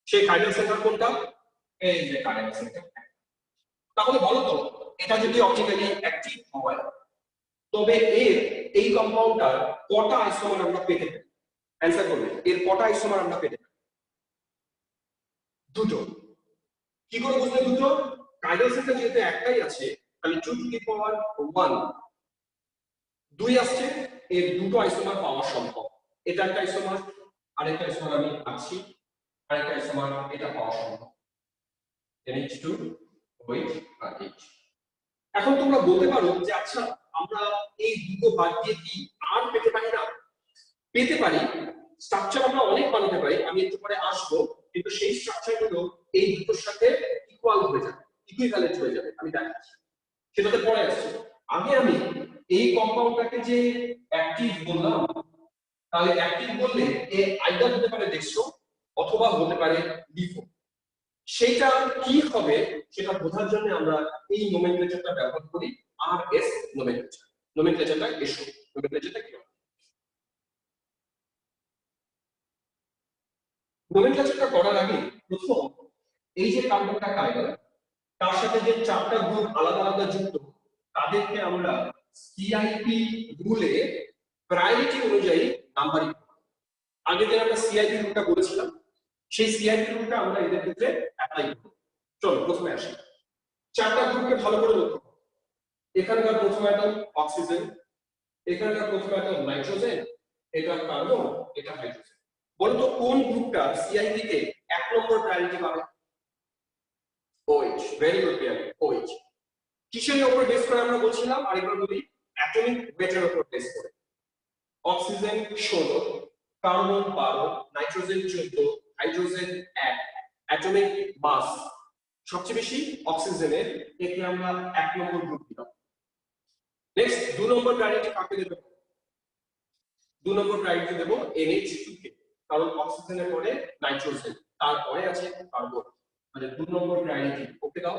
সেই কাইরাল সেন্টার কোনটা? এই যে কাইরাল সেন্টার। তাহলে বলো তো, এটা যদি অপটিক্যালি অ্যাক্টিভ হয় তবে এর এই কম্পাউন্ডটার কটা আইসোমার আমরা পেতে পারি? অ্যানসার করবে, এর কটা আইসোমার আমরা পেতে পারি? দুটো। কি করে বুঝলে দুটো? কাইরাল সেন্টার যেহেতু একটাই আছে, তাহলে 2 টু দি পাওয়ার 1 2 আসছে, এর দুটো আইসোমার পাওয়া সম্ভব। এটা একটা আইসোমার, আরেকটা আইসোমার আমি আছি, আরেকটা আইসোমার এটা পাওয়া সম্ভব, NH2 OH আর H। এখন তোমরা বলতে পারো যে আচ্ছা আমরা এই দুটো বাদ দিয়ে কি আর পেতে পারি না? পেতে পারি। স্ট্রাকচার আমরা অনেক বানাতে পারি, আমি একটু পরে আসবো, কিন্তু সেই স্ট্রাকচারগুলো এই দুটোর সাথে ইকুয়াল হয়ে যাবে, ইকুইভ্যালেন্ট হয়ে যাবে, আমি দেখাচ্ছি, সেটাতে পরে আসছি। আগে আমি এই কম্পাউন্ডটাকে যে অ্যাক্টিভ বললাম, তাহলে অ্যাক্টিভ বললে এ আইদার হতে পারে ডেক্সট্রো অথবা হতে পারে লিফো। সেটা কি হবে সেটা বোঝার জন্য আমরা এই নোমেনক্লেচারটা ব্যবহার করি, আর এস নোমেনক্লেচার। নোমেনক্লেচারটা এসো, নোমেনক্লেচারটা কি হবে? নোমেনক্লেচারটা করার আগে প্রথম এই যে কার্বনটা কাইরাল, তার সাথে যে চারটা গ্রুপ আলাদা আলাদা যুক্ত, তাদেরকে আমরা সিআইপি রুলে প্রায়োরিটি অনুযায়ী নাম্বারিং। আগে যে আমরা সিআইপি রুলটা বলেছিলাম, সেই সিআইপি রুলটা আমরা এদের ক্ষেত্রে অ্যাপ্লাই করব। চলো প্রথমে আসি, চারটা গ্রুপকে ভালো করে লক্ষ্য করো। এখানকার প্রথম অ্যাটম অক্সিজেন, এখানকার প্রথম অ্যাটম নাইট্রোজেন, এটা কার্বন, এটা হাইড্রোজেন। বলতো কোন গ্রুপটা সিআইপি তে 1 নম্বর প্রায়োরিটি পাবে? OH, very good pair, OH। কিসের উপর বেস করে আমরা বলছিলাম? আরেকবার বলি, অ্যাটমিক ওয়েটের উপর বেস করে। Oxygen 16, carbon 12, nitrogen 14, hydrogen 1। Atomic mass সবচেয়ে বেশি অক্সিজেনের, একে আমরা 1 নম্বর গ্রুপ দিলাম। নেক্সট 2 নম্বর প্রায়োরিটি কাকে দেব? 2 নম্বর প্রায়োরিটি দেব NH2 কে, কারণ অক্সিজেনের পরে নাইট্রোজেন, তারপরে আছে কার্বন, মানে 2 নম্বর প্রায়োরিটি ওকে দাও।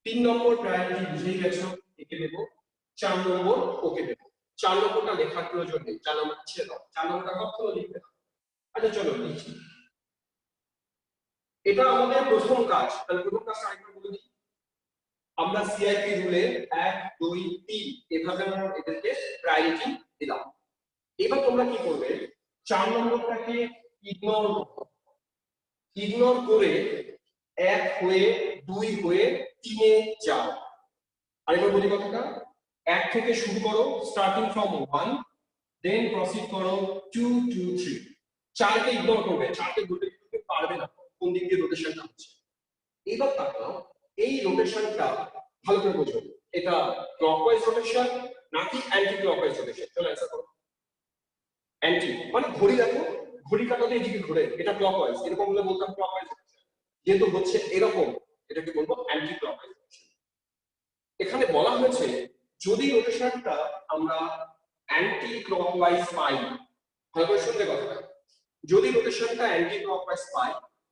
3 নম্বর প্রায়োরিটি বুঝেই গেছো, একে দেব। 4 নম্বর ওকে দেব। 4 নম্বরটা লেখার প্রয়োজন নেই, 4 নম্বর ছেড়ে দাও, 4 নম্বরটা কখনো লিখবে না। আচ্ছা চলো লিখি, এটা আমাদের প্রথম কাজ। তাহলে প্রথম কাজটা আরেকবার বলে দিই, আমরা সিআইপি রুলে 1 2 3 এভাবে আমরা এদেরকে প্রায়োরিটি দিলাম। এবার তোমরা কি করবে, 4 নম্বরটাকে ইগনোর করে 1 হয়ে 2 হয়ে 3 এ যাও। আরেকবার বলি কথাটা, 1 থেকে শুরু করো, স্টার্টিং ফ্রম 1, দেন প্রসিড করো 2 2 3। 4 কে ইগনোর করবে, 4 কে রোটেট করতে পারবে না, কোন দিক দিয়ে রোটেশনটা হচ্ছে। এবার তাকাও, এই রোটেশনটা ভালো করে বোঝো, এটা ক্লকওয়াইজ রোটেশন নাকি অ্যান্টি ক্লকওয়াইজ রোটেশন? চলো অ্যানসার করো। অ্যান্টি মানে ঘড়ি দেখো, ঘড়ি কাঁটাতে এদিকে ঘুরে, এটা ক্লকওয়াইজ, এরকম হলে বলতাম ক্লকওয়াইজ রোটেশন। যেহেতু হচ্ছে এরকম, এটাকে বলবো অ্যান্টি ক্লকওয়াইজ রোটেশন। এখানে বলা হয়েছে যদি রোটেশনটা আমরা অ্যান্টি ক্লকওয়াইজ পাই, ভালো করে শুনতে কথাটা, যদি রোটেশনটা অ্যান্টি ক্লকওয়াইজ পাই,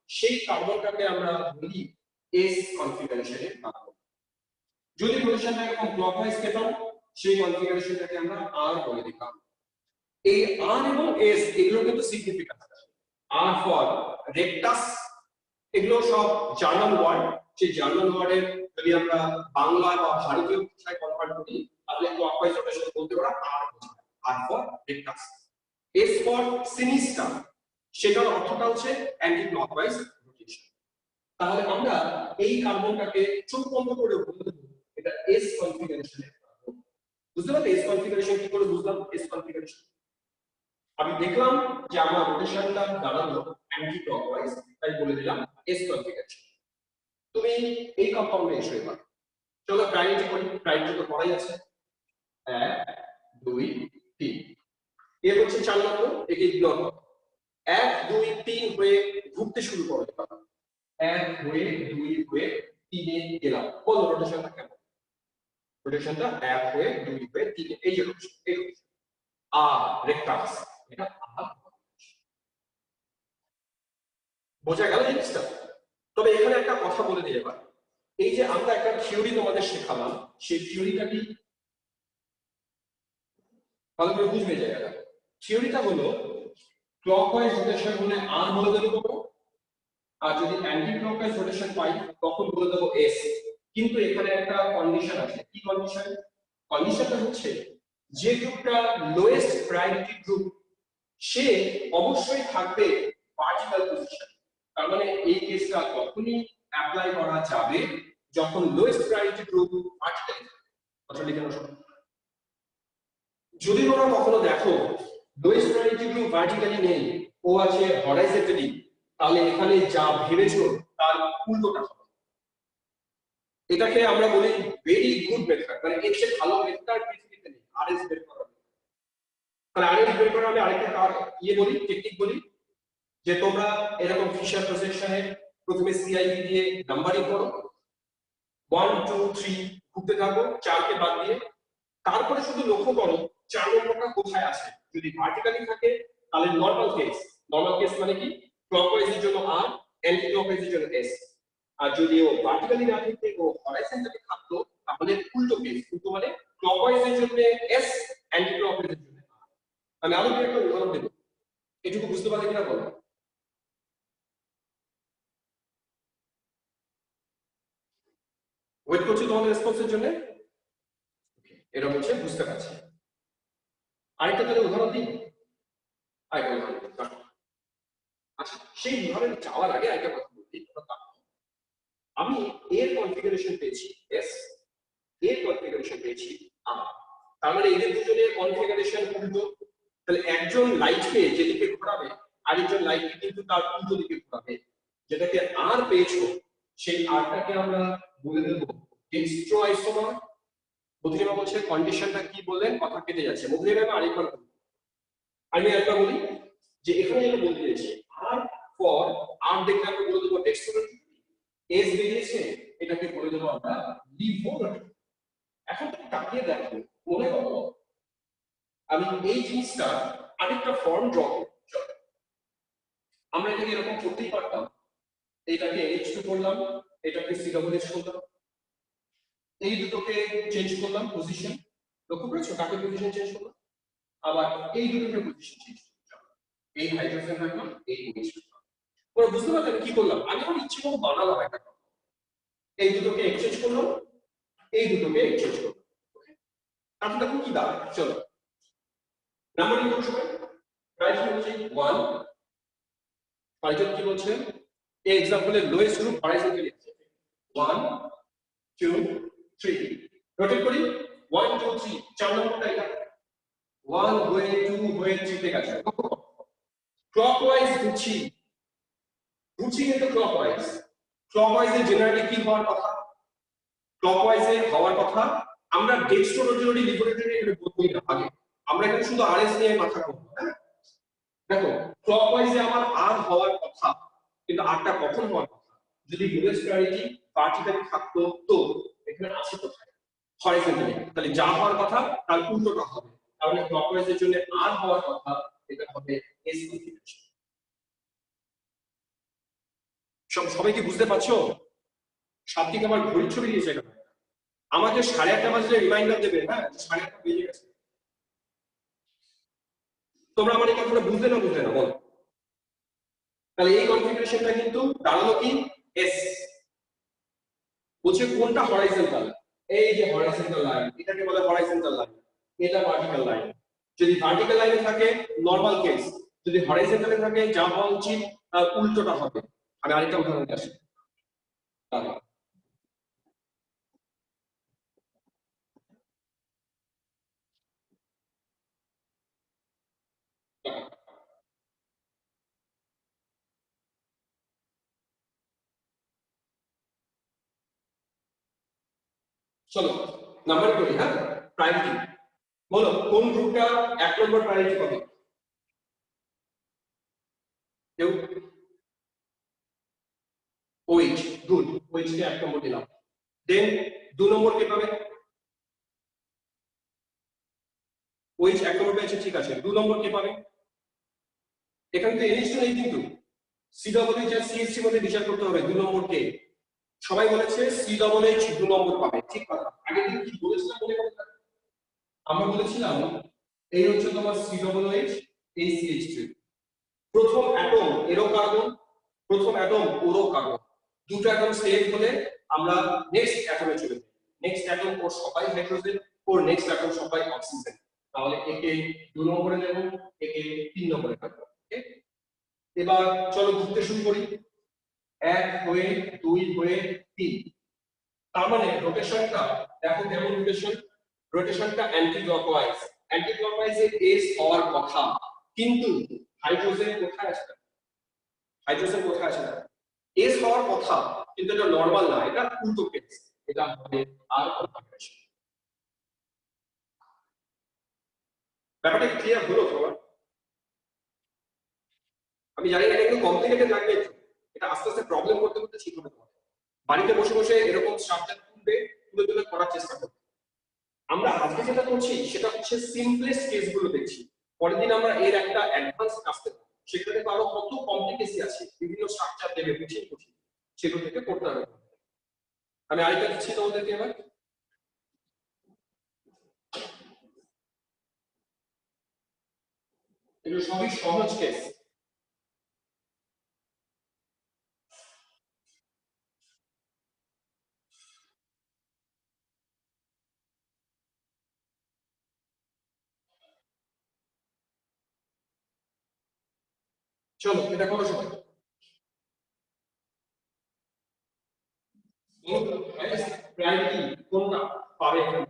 সেই কার্বনটাকে আমরা বলি এস কনফিগারেশনের কার্বন। যদি রোটেশনটা এরকম ক্লকওয়াইজ পেতাম, সেই কনফিগারেশনটাকে আমরা আর বলে দিতাম। এই আর এবং এস এগুলো কিন্তু সিগনিফিক্যান্ট। আর ফর রেকটাস, এগুলো সব জার্মান ওয়ার্ড। সেই জার্মান ওয়ার্ডের যদি আমরা বাংলা বা ভারতীয় ভাষায় কনভার্ট করি, তাহলে ক্লকওয়াইজ রোটেশন বলতে পারা আর বোঝায়, R for rectus. S for sinister, সেটার অর্থটা হচ্ছে অ্যান্টি ক্লকওয়াইজ রোটেশন। তাহলে আমরা এই কার্বনটাকে চোখ বন্ধ করে বলতে দেব এটা এস কনফিগারেশনের কার্বন। বুঝতে পারলে এস কনফিগারেশন কি করে বুঝলাম? এস কনফিগারেশন আমি দেখলাম যে আমার রোটেশনটা দাঁড়ালো অ্যান্টি ক্লকওয়াইজ, তাই বলে দিলাম এস কনফিগারেশন। তুমি এই কম্পাউন্ডে এসো এবার, চলো প্রায়োরিটি করি। প্রায়োরিটি তো করাই আছে, 1 2 3। এর হচ্ছে 4 নম্বর, একে ইগনোর করো। 1 2 3 হয়ে ঘুরতে শুরু করো। 1 হয়ে 2 হয়ে 3 এ গেলাম। বলো রোটেশনটা কেমন? রোটেশনটা 1 হয়ে 2 হয়ে 3 এ, এই যে রোটেশন, এই রোটেশন আর রেকটাস, এটা আর। বোঝা গেল জিনিসটা? তবে এখানে একটা কথা বলে দিই এবার, এই যে আমরা একটা থিওরি তোমাদের শেখালাম, সেই থিওরিটা কি ভালো করে বুঝবে জায়গাটা। থিওরিটা হলো ক্লকওয়াইজ রোটেশন হলে আর বলে দেবো কত, আর যদি অ্যান্টি ক্লকওয়াইজ রোটেশন পাই তখন বলে দেবো এস। কিন্তু এখানে একটা কন্ডিশন আছে। কি কন্ডিশন? কন্ডিশনটা হচ্ছে যে গ্রুপটা লোয়েস্ট প্রায়োরিটি গ্রুপ, সে অবশ্যই থাকবে ভার্টিক্যাল পজিশন। তার মানে এই কেসটা তখনই অ্যাপ্লাই করা যাবে যখন লোয়েস্ট প্রায়োরিটি গ্রুপ ভার্টিক্যাল থাকে। কথা লিখে নাও। যদি তোমরা কখনো দেখো লোয়েস্ট প্রায়োরিটি গ্রুপ ভার্টিক্যালি নেই, ও আছে হরাইজন্টালি, তাহলে এখানে যা ভেবেছো তার উল্টোটা হবে। এটাকে আমরা বলি ভেরি গুড মেথড, মানে এর চেয়ে ভালো মেথড পৃথিবীতে নেই আরএস বের করা। তাহলে আরএস বের করা আমি আরেকটা বলি, টেকনিক বলি, যে তোমরা এরকম ফিশার প্রজেকশনে প্রথমে সিআইভি দিয়ে নাম্বারিং করো, 1 2 3 ঘুরতে থাকো 4 কে বাদ দিয়ে। তারপরে শুধু লক্ষ্য করো 4 নম্বরটা কোথায় আছে। যদি ভার্টিক্যালি থাকে তাহলে নরমাল কেস। নরমাল কেস মানে কি? ক্লকওয়াইজের জন্য আর, অ্যান্টি ক্লকওয়াইজের জন্য এস। আর যদি ও ভার্টিক্যালি না থেকে ও হরাইজন্টালি থাকতো তাহলে উল্টো কেস, উল্টো মানে ক্লকওয়াইজের জন্য এস, অ্যান্টি ক্লকওয়াইজের জন্য আর। আমি আরো একটা উদাহরণ দেব, এটুকু বুঝতে পারলে কিনা বলো। ওয়েট করছি তোমাদের রেসপন্সের জন্য। এটা হচ্ছে বুঝতে পারছি। আরেকটা তাহলে উদাহরণ দিই, আরেকটা উদাহরণ দিই। আচ্ছা, সেই উদাহরণে যাওয়ার আগে আরেকটা কথা বলি। আমি এর কনফিগারেশন পেয়েছি এস, এর কনফিগারেশন পেয়েছি আর। তার মানে এদের দুজনের কনফিগারেশন উল্টো। তাহলে একজন লাইটকে যেদিকে ঘোরাবে আরেকজন লাইটকে কিন্তু তার উল্টো দিকে ঘোরাবে। যেটাকে আর পেয়েছো সেই আরটাকে আমরা বলে দেব ডেক্সট্রো আইসোমার। বুদ্ধিমা বলছে কন্ডিশনটা কি বললেন, কথা কেটে যাচ্ছে। বুদ্ধিমা আরেকবার আমি একবার বলি যে এখানে যেটা বলতে চাইছি আর ফর আর দেখলে আমরা বলে দেবো ডেক্সট্রো, এস বেরিয়েছে এটাকে বলে দেবো আমরা লিভোর। এখন তুমি তাকিয়ে দেখো, মনে করো আমি এই জিনিসটা আরেকটা ফর্ম ড্র করব। আমরা এটাকে এরকম করতেই পারতাম, এটাকে H2 করলাম, এটাকে CWH করলাম, এই দুটোকে চেঞ্জ করলাম পজিশন। লক্ষ্য করেছো কাকে পজিশন চেঞ্জ করলাম, আবার এই দুটোকে পজিশন চেঞ্জ করলাম, এই হাইড্রোজেন রাখলাম, এই OH রাখলাম। তোমরা বুঝতে পারলে কি করলাম, আমি আমার ইচ্ছে মতো বানালাম একটা, এই দুটোকে এক্সচেঞ্জ করলাম, এই দুটোকে এক্সচেঞ্জ করলাম। তাহলে দেখো কি দাঁড়ায়। চলো নাম্বারিং করো সবাই। প্রাইস হচ্ছে 1, পাইথন কি বলছে, এই एग्जांपल লোয়েস্ট গ্রুপ হরাইজন্টালি আছে 1 2 3, রোটেট করি 1 2 3, চার নম্বরটা এটা 1 হয়ে 2 হয়ে 3 তে গেছে। ক্লকওয়াইজ ঘুরছি, ঘুরছি কিন্তু ক্লকওয়াইজ। ক্লকওয়াইজে জেনারেলি কি হওয়ার কথা, ক্লকওয়াইজে হওয়ার কথা। আমরা ডেক্সট্রো রোটারি লিবরেটরি এখানে বলবই না আগে, আমরা এখানে শুধু আরএস নিয়ে মাথা ঘামাবো। হ্যাঁ দেখো ক্লকওয়াইজে আমার আর হওয়ার কথা, কিন্তু আরটা কখন হওয়ার কথা, যদি লোয়েস্ট প্রায়োরিটি ভার্টিক্যালি থাকতো তো এখানে আছে কোথায়, হরাইজন্টালি। তাহলে যা হওয়ার কথা তার উল্টোটা হবে। তাহলে ক্লকওয়াইজের জন্য আর হওয়ার কথা, এটা হবে এস কনফিগারেশন। সবাই কি বুঝতে পারছো? সাত্বিক আমার ঘড়ির ছবি দিয়েছে এখানে, আমাকে 1:30 বাজলে রিমাইন্ডার দেবে। হ্যাঁ 1:30 বেজে গেছে। তোমরা আমার এই কথাটা বুঝলে না বুঝলে না বলো। তাহলে এই কনফিগারেশনটা কিন্তু দাঁড়ালো কি এস। বলছে কোনটা হরাইজন্টাল, এই যে হরাইজন্টাল লাইন, এটাকে বলে হরাইজন্টাল লাইন, এটা ভার্টিক্যাল লাইন। যদি ভার্টিক্যাল লাইনে থাকে নরমাল কেস, যদি হরাইজন্টালে থাকে যা হওয়া উচিত তার উল্টোটা হবে। আমি আরেকটা উদাহরণ দিই আসি। চলো নাম্বার করি। হ্যাঁ প্রায়োরিটি বলো, কোন গ্রুপটা 1 নম্বর প্রায়োরিটি পাবে? কেউ? OH, গুড, OH কে 1 নম্বর দিলাম। দেন 2 নম্বর কে পাবে? OH 1 নম্বর পেয়েছে, ঠিক আছে। 2 নম্বর কে পাবে? এখানে তো NH নেই, কিন্তু CWH আর CH3 মধ্যে বিচার করতে হবে 2 নম্বর কে। সবাই বলেছে CWH 2 নম্বর পাবে, ঠিক কথা। আগে দিন কি বলেছিলাম মনে করো? আমরা বলেছিলাম এই হচ্ছে তোমার CWH, এই CH3, প্রথম অ্যাটম এরো কার্বন, প্রথম অ্যাটম ওরো কার্বন, দুটো অ্যাটম সেম হলে আমরা নেক্সট অ্যাটমে চলে যাই। নেক্সট অ্যাটম ওর সবাই হাইড্রোজেন, ওর নেক্সট অ্যাটম সবাই অক্সিজেন। তাহলে একে 2 নম্বরে দেব, একে 3 নম্বরে রাখবো। ওকে, এবার চলো ঘুরতে শুরু করি। 1 হয়ে 2 হয়ে 3, তার মানে রোটেশনটা দেখো কেমন রোটেশন, রোটেশনটা অ্যান্টি ক্লকওয়াইজ। অ্যান্টি ক্লকওয়াইজে এস হওয়ার কথা, কিন্তু হাইড্রোজেন কোথায় আছে? হাইড্রোজেন কোথায় আছে? এস হওয়ার কথা, কিন্তু এটা নরমাল না, এটা উল্টো কেস, এটা হবে আর কনফিগারেশন। ব্যাপারটা কি ক্লিয়ার হলো তোমার? আমি জানি এটা একটু কমপ্লিকেটেড লাগবে, এটা আস্তে আস্তে প্রবলেম করতে করতে ঠিক হবে তোমার। বাড়িতে বসে বসে এরকম স্ট্রাকচার তুলে করার চেষ্টা করবে। আমরা আজকে যেটা করছি সেটা হচ্ছে সিম্পলেস্ট কেসগুলো দেখছি। পরের দিন আমরা এর একটা অ্যাডভান্স কাজ করব, সেখানে আরো কত কমপ্লিকেসি আছে, বিভিন্ন স্ট্রাকচার দেবে বুঝিয়ে সেগুলো থেকে করতে হবে। আমি আরেকটা দিচ্ছি তোমাদেরকে এবার। এগুলো সবই সহজ কেস। চলো এটা করো সবাই। প্রায়োরিটি কোনটা পাবে এখানে?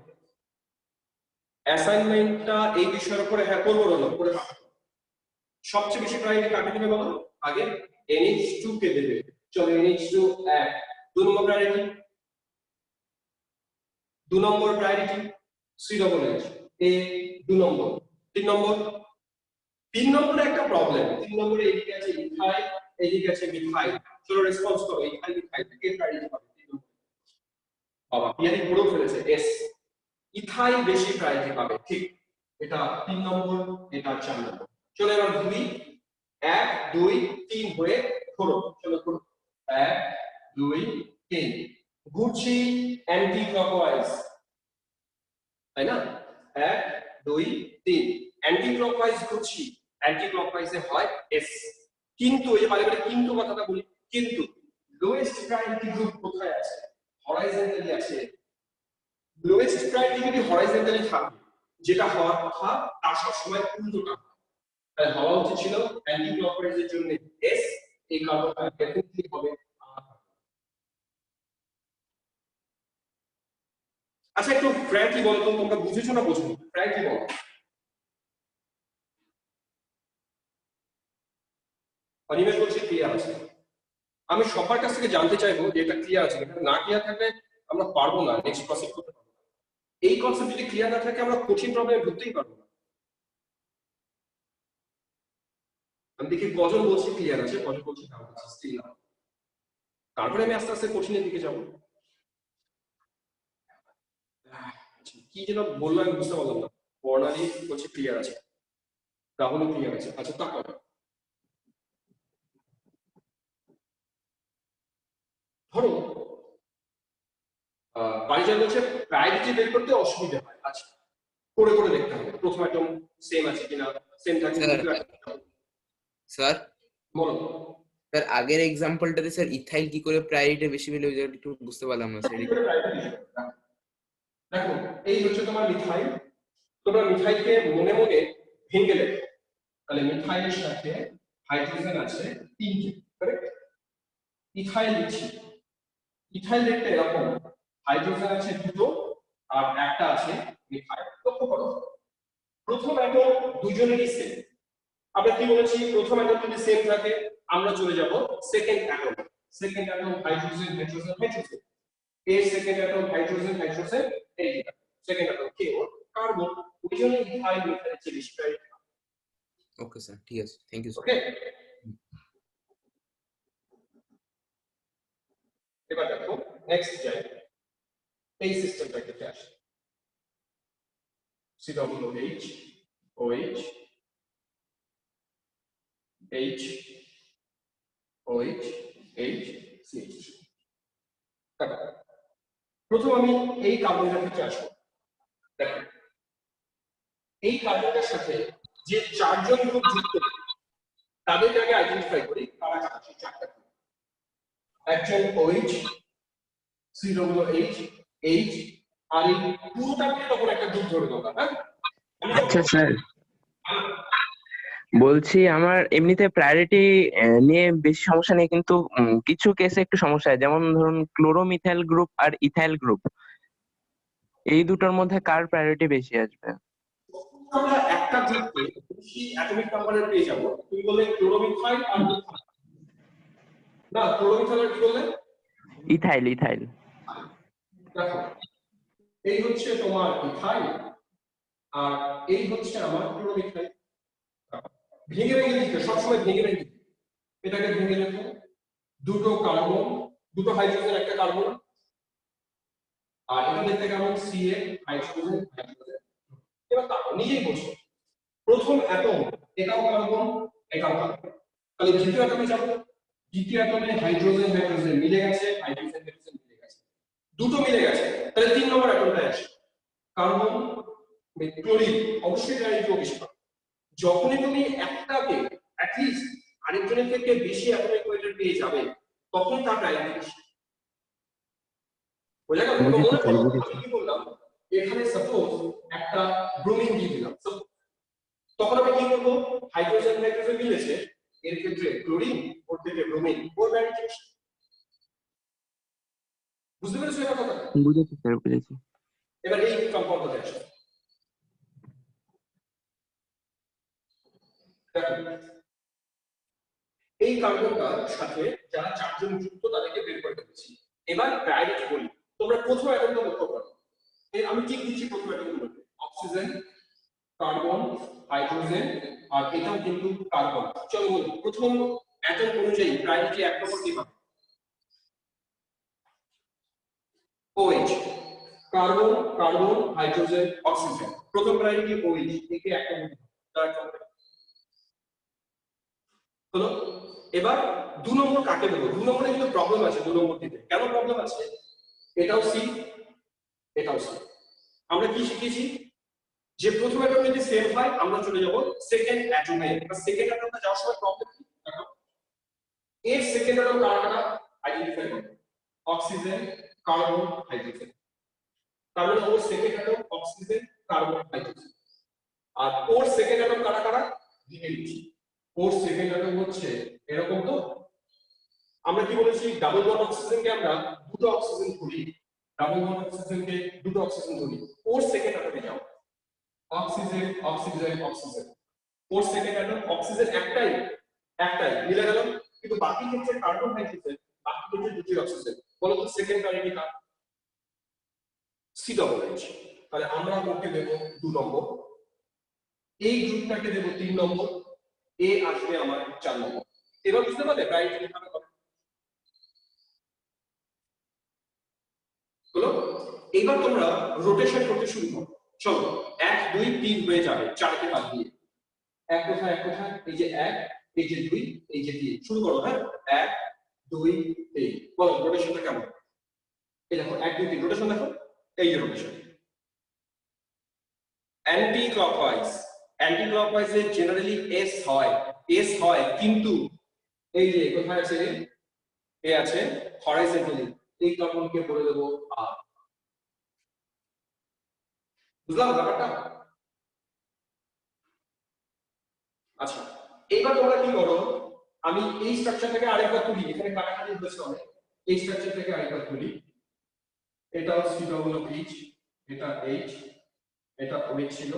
অ্যাসাইনমেন্টটা এই বিষয়ের উপরে হ্যাঁ করবো না করে সবচেয়ে বেশি প্রায়োরিটি কাকে দেবে বলো? আগে NH2 কে দেবে। চলো NH2 এক। 2 নম্বর প্রায়োরিটি, 2 নম্বর প্রায়োরিটি COOH এ 2 নম্বর। 3 নম্বর, 3 নম্বরে একটা প্রবলেম। 3 নম্বরে এদিকে আছে ইথাইল, এদিকে আছে মিথাইল। চলো রেসপন্স করো, ইথাইল মিথাইল কে প্রায়োরিটি পাবে? 3 নম্বর। বাবা পিয়ারি পুরো ফেলেছে এস। ইথাইল বেশি প্রায়োরিটি পাবে, ঠিক। এটা 3 নম্বর, এটা 4 নম্বর। চলো এবার ঘুরি, 1 2 3 হয়ে ধরো। চলো ধরো 1 2 3 ঘুরছি অ্যান্টি ক্লকওয়াইজ, তাই না? 1 2 3 অ্যান্টি ক্লকওয়াইজ ঘুরছি, অ্যান্টি ক্লকওয়াইজে হয় এস। কিন্তু এই যে বারে বারে কিন্তু কথাটা বলি, কিন্তু লোয়েস্ট প্রায়োরিটি গ্রুপ কোথায় আছে? হরাইজন্টালি আছে। লোয়েস্ট প্রায়োরিটি যদি হরাইজন্টালি থাকে, যেটা হওয়ার কথা তার সবসময় উল্টোটা। তাই হওয়া উচিত ছিল অ্যান্টি ক্লকওয়াইজের জন্য এস, এই কার্বনটা ডেফিনেটলি হবে আর। আচ্ছা একটু ফ্র্যাঙ্কলি বলো তো, তোমরা বুঝেছো না বোঝো? ফ্র্যাঙ্কলি বলো। অনিমেষ বলছে ক্লিয়ার আছে। আমি সবার কাছ থেকে জানতে চাইবো যে এটা ক্লিয়ার আছে। এটা না ক্লিয়ার থাকলে আমরা পারবো না নেক্সট প্রসেস করতে পারবো না। এই কনসেপ্ট যদি ক্লিয়ার না থাকে আমরা কঠিন প্রবলেমে ঢুকতেই পারবো না। আমি দেখি কজন বলছে ক্লিয়ার আছে, কজন বলছে ডাউট আছে, স্টিল না। তারপরে আমি আস্তে আস্তে কঠিনের দিকে যাবো। কি যেন বললো আমি বুঝতে পারলাম না। বর্ণালী বলছে ক্লিয়ার আছে, রাহুল ক্লিয়ার আছে। আচ্ছা তা করো। ধরো পারিজাত বলছে প্রায়োরিটি বের করতে অসুবিধা হয়। আচ্ছা করে করে দেখতে হবে প্রথম একদম সেম আছে কিনা, সেম থাকে স্যার। বলো স্যার আগের এক্সাম্পলটাতে স্যার ইথাইল কি করে প্রায়োরিটি বেশি পেলে ওই জায়গাটা একটু বুঝতে পারলাম না স্যার। দেখো এই হচ্ছে তোমার মিথাইল, তোমরা মিথাইলকে মনে মনে ভেঙে লেখো। তাহলে মিথাইলের সাথে হাইড্রোজেন আছে 3টে, কারেক্ট? ইথাইল লিখছি, ইথাইল দেখতে এরকম, হাইড্রোজেন আছে 2টো আর একটা আছে মিথাইল। লক্ষ্য করো প্রথম অ্যাটম দুজনেরই সেম। আমরা কি বলেছি? প্রথম অ্যাটম যদি সেম থাকে আমরা চলে যাব second atom. Second atom hydrogen hydrogen hydrogen, এর সেকেন্ড অ্যাটম হাইড্রোজেন হাইড্রোজেন, এই সেকেন্ড অ্যাটম কে কার্বন। ওই জন্য ইথাইল মিথাইলের চেয়ে বেশি প্রায়োরিটি। ওকে স্যার, ঠিক আছে, থ্যাংক ইউ স্যার। ওকে এবার দেখো নেক্সট যাই, এই সিস্টেমটাকে আসে COOH OH H OH H CH। প্রথম আমি এই কার্বনটার দিকে আসবো। দেখো এই কার্বনটার সাথে যে চারজন গ্রুপ যুক্ত তাদেরকে আগে আইডেন্টিফাই করি তারা আছে চারটা। একজন OH COOH H আর এই পুরোটাকে তখন একটা গ্রুপ ধরে দেওয়া। হ্যাঁ আচ্ছা স্যার, বলছি আমার এমনিতে প্রায়োরিটি নিয়ে বেশি সমস্যা নেই, কিন্তু কিছু কেসে একটু সমস্যা হয়। যেমন ধরুন ক্লোরোমিথাইল গ্রুপ আর ইথাইল গ্রুপ, এই দুটোর মধ্যে কার প্রায়োরিটি বেশি আসবে? আমরা একটা গ্রুপকে বেশি অ্যাটমিক নাম্বারের পেয়ে যাব। তুমি বললে ক্লোরোমিথাইল আর ইথাইল, না ক্লোরোমিথাইল আর কি বললে? ইথাইল। ইথাইল দেখো এই হচ্ছে তোমার ইথাইল আর এই হচ্ছে আমার ক্লোরোমিথাইল। ভেঙে ভেঙে লিখতে সবসময় ভেঙে ভেঙে এটাকে ভেঙে লেখো। দুটো কার্বন, দুটো হাইড্রোজেন একটা কার্বন, আর এটা দেখতে কেমন CA হাইড্রোজেন হাইড্রোজেন। এবার তারপর নিজেই বলছো প্রথম অ্যাটম এটাও কার্বন এটাও কার্বন, তাহলে দ্বিতীয় অ্যাটমে যাব। দ্বিতীয় অ্যাটমে হাইড্রোজেন হাইড্রোজেন মিলে গেছে, হাইড্রোজেন হাইড্রোজেন মিলে গেছে, দুটো মিলে গেছে, তাহলে 3 নম্বর অ্যাটমটায় আসে কার্বন ক্লোরিন। অবশ্যই জানি কি অভিষ্কার, যখনই তুমি একটাকে অ্যাটলিস্ট আরেকজনের থেকে বেশি অ্যাটমিক ওয়েটের পেয়ে যাবে তখন তার প্রায়োরিটি বেশি। বোঝা গেল? মনে করো আমি কি বললাম, এখানে সাপোজ একটা ব্রোমিন দিয়ে দিলাম, তখন আমি কি করবো, হাইড্রোজেন হাইড্রোজেন মিলেছে, এর ক্ষেত্রে ক্লোরিন, ওর থেকে ব্রোমিন, ওর প্রায়োরিটি বেশি। বুঝতে পেরেছো এটা কথা? বুঝেছি স্যার, বুঝেছি। এবার এই কম্পাউন্ডে আসো, এই কার্বনটার সাথে যারা চারজন যুক্ত তাদেরকে বের করে দিচ্ছি। এবার প্রায়োরিটি বলি, তোমরা প্রথম অ্যাটমটা লক্ষ্য করো, আমি ঠিক দিচ্ছি প্রথম অ্যাটমগুলো, অক্সিজেন, কার্বন, হাইড্রোজেন, আর এটাও কিন্তু কার্বন। চলো বলি প্রথম অ্যাটম অনুযায়ী প্রায়োরিটি 1 নম্বর কি হবে? OH, carbon, carbon, hydrogen, oxygen, প্রথম প্রায়োরিটি OH, একে 1 নম্বর হলো। এবার 2 নম্বর কাকে দেবো? 2 নম্বরে কিন্তু প্রবলেম আছে, 2 নম্বর দিতে। কেন প্রবলেম আছে? এটাও সি, এটাও সি। আমরা কি শিখেছি যে প্রথম অ্যাটম যদি সেম হয় আমরা চলে যাব সেকেন্ড অ্যাটমে। এবার সেকেন্ড অ্যাটমটা যাওয়ার সময় প্রবলেম কি? দেখো এর সেকেন্ড অ্যাটম কারা আইডেন্টিফাই করো, অক্সিজেন, কার্বন, হাইড্রোজেন। তার মানে ওর second atom oxygen, carbon, hydrogen. আর ওর সেকেন্ড অ্যাটম কারা লিখে দিচ্ছি। ওর সেকেন্ড অ্যাটম হচ্ছে এরকম, তো আমরা কি বলেছি, ডাবল বন্ড অক্সিজেনকে আমরা দুটো অক্সিজেন ধরি, ডাবল বন্ড অক্সিজেনকে দুটো অক্সিজেন ধরি। ওর সেকেন্ড অ্যাটমে যাও, অক্সিজেন, অক্সিজেন, অক্সিজেন। ওর সেকেন্ড অ্যাটম অক্সিজেন একটাই মিলে গেল, কিন্তু বাকি ক্ষেত্রে কার্বন, হাইড্রোজেন, বাকি ক্ষেত্রে দুটি অক্সিজেন। বলো তো সেকেন্ড প্রায়োরিটি কার? C double H. তাহলে আমরা ওকে দেব 2 নম্বর, এই গ্রুপটাকে দেব 3 নম্বর, এ আসবে আমার 4 নম্বর। এবার বুঝতে পারলে প্রায়োরিটি কিভাবে হবে হলো। এবার তোমরা রোটেশন করতে শুরু করো। চলো 1 2 3 হয়ে যাবে 4 কে বাদ দিয়ে। এক কোথায়, এই যে 1, এই যে 2, এই যে 3, শুরু করো। হ্যাঁ 1 2 3, বলো রোটেশনটা কেমন? এই দেখো 1 2 3 রোটেশন দেখো, এই যে রোটেশন অ্যান্টি ক্লকওয়াইজে জেনারেলি এস হয়, কিন্তু এই যে কোথায় আছে, এ আছে হরাইজন্টালি, এই কার্বনকে বলে দেব আর। বুঝলাম ব্যাপারটা? আচ্ছা এইবার তোমরা কি করো, আমি এই স্ট্রাকচার থেকে আরেকবার তুলি, এখানে কাটাকাটি হয়েছে অনেক, এই স্ট্রাকচার থেকে আরেকবার তুলি। এটা সি ডবল এইচ, এটা এইচ, এটা OH ছিল,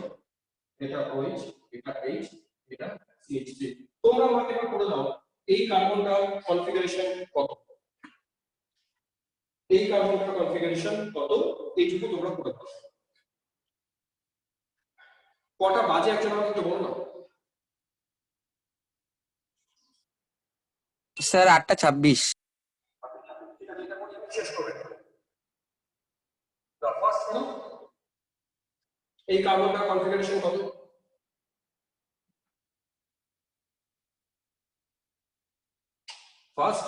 এটা OH, এটা H, এটা CH3। তোমরা আমাকে এবার করে দাও এই কার্বনটার কনফিগারেশন কত, এই কার্বনটার কনফিগারেশন কত, এইটুকু তোমরা করে দাও। কটা বাজে একজন আমাকে একটু বলো না। স্যার 8:26। শেষ করে ফার্স্ট এই কার্বনটার কনফিগারেশন কত? ফার্স্ট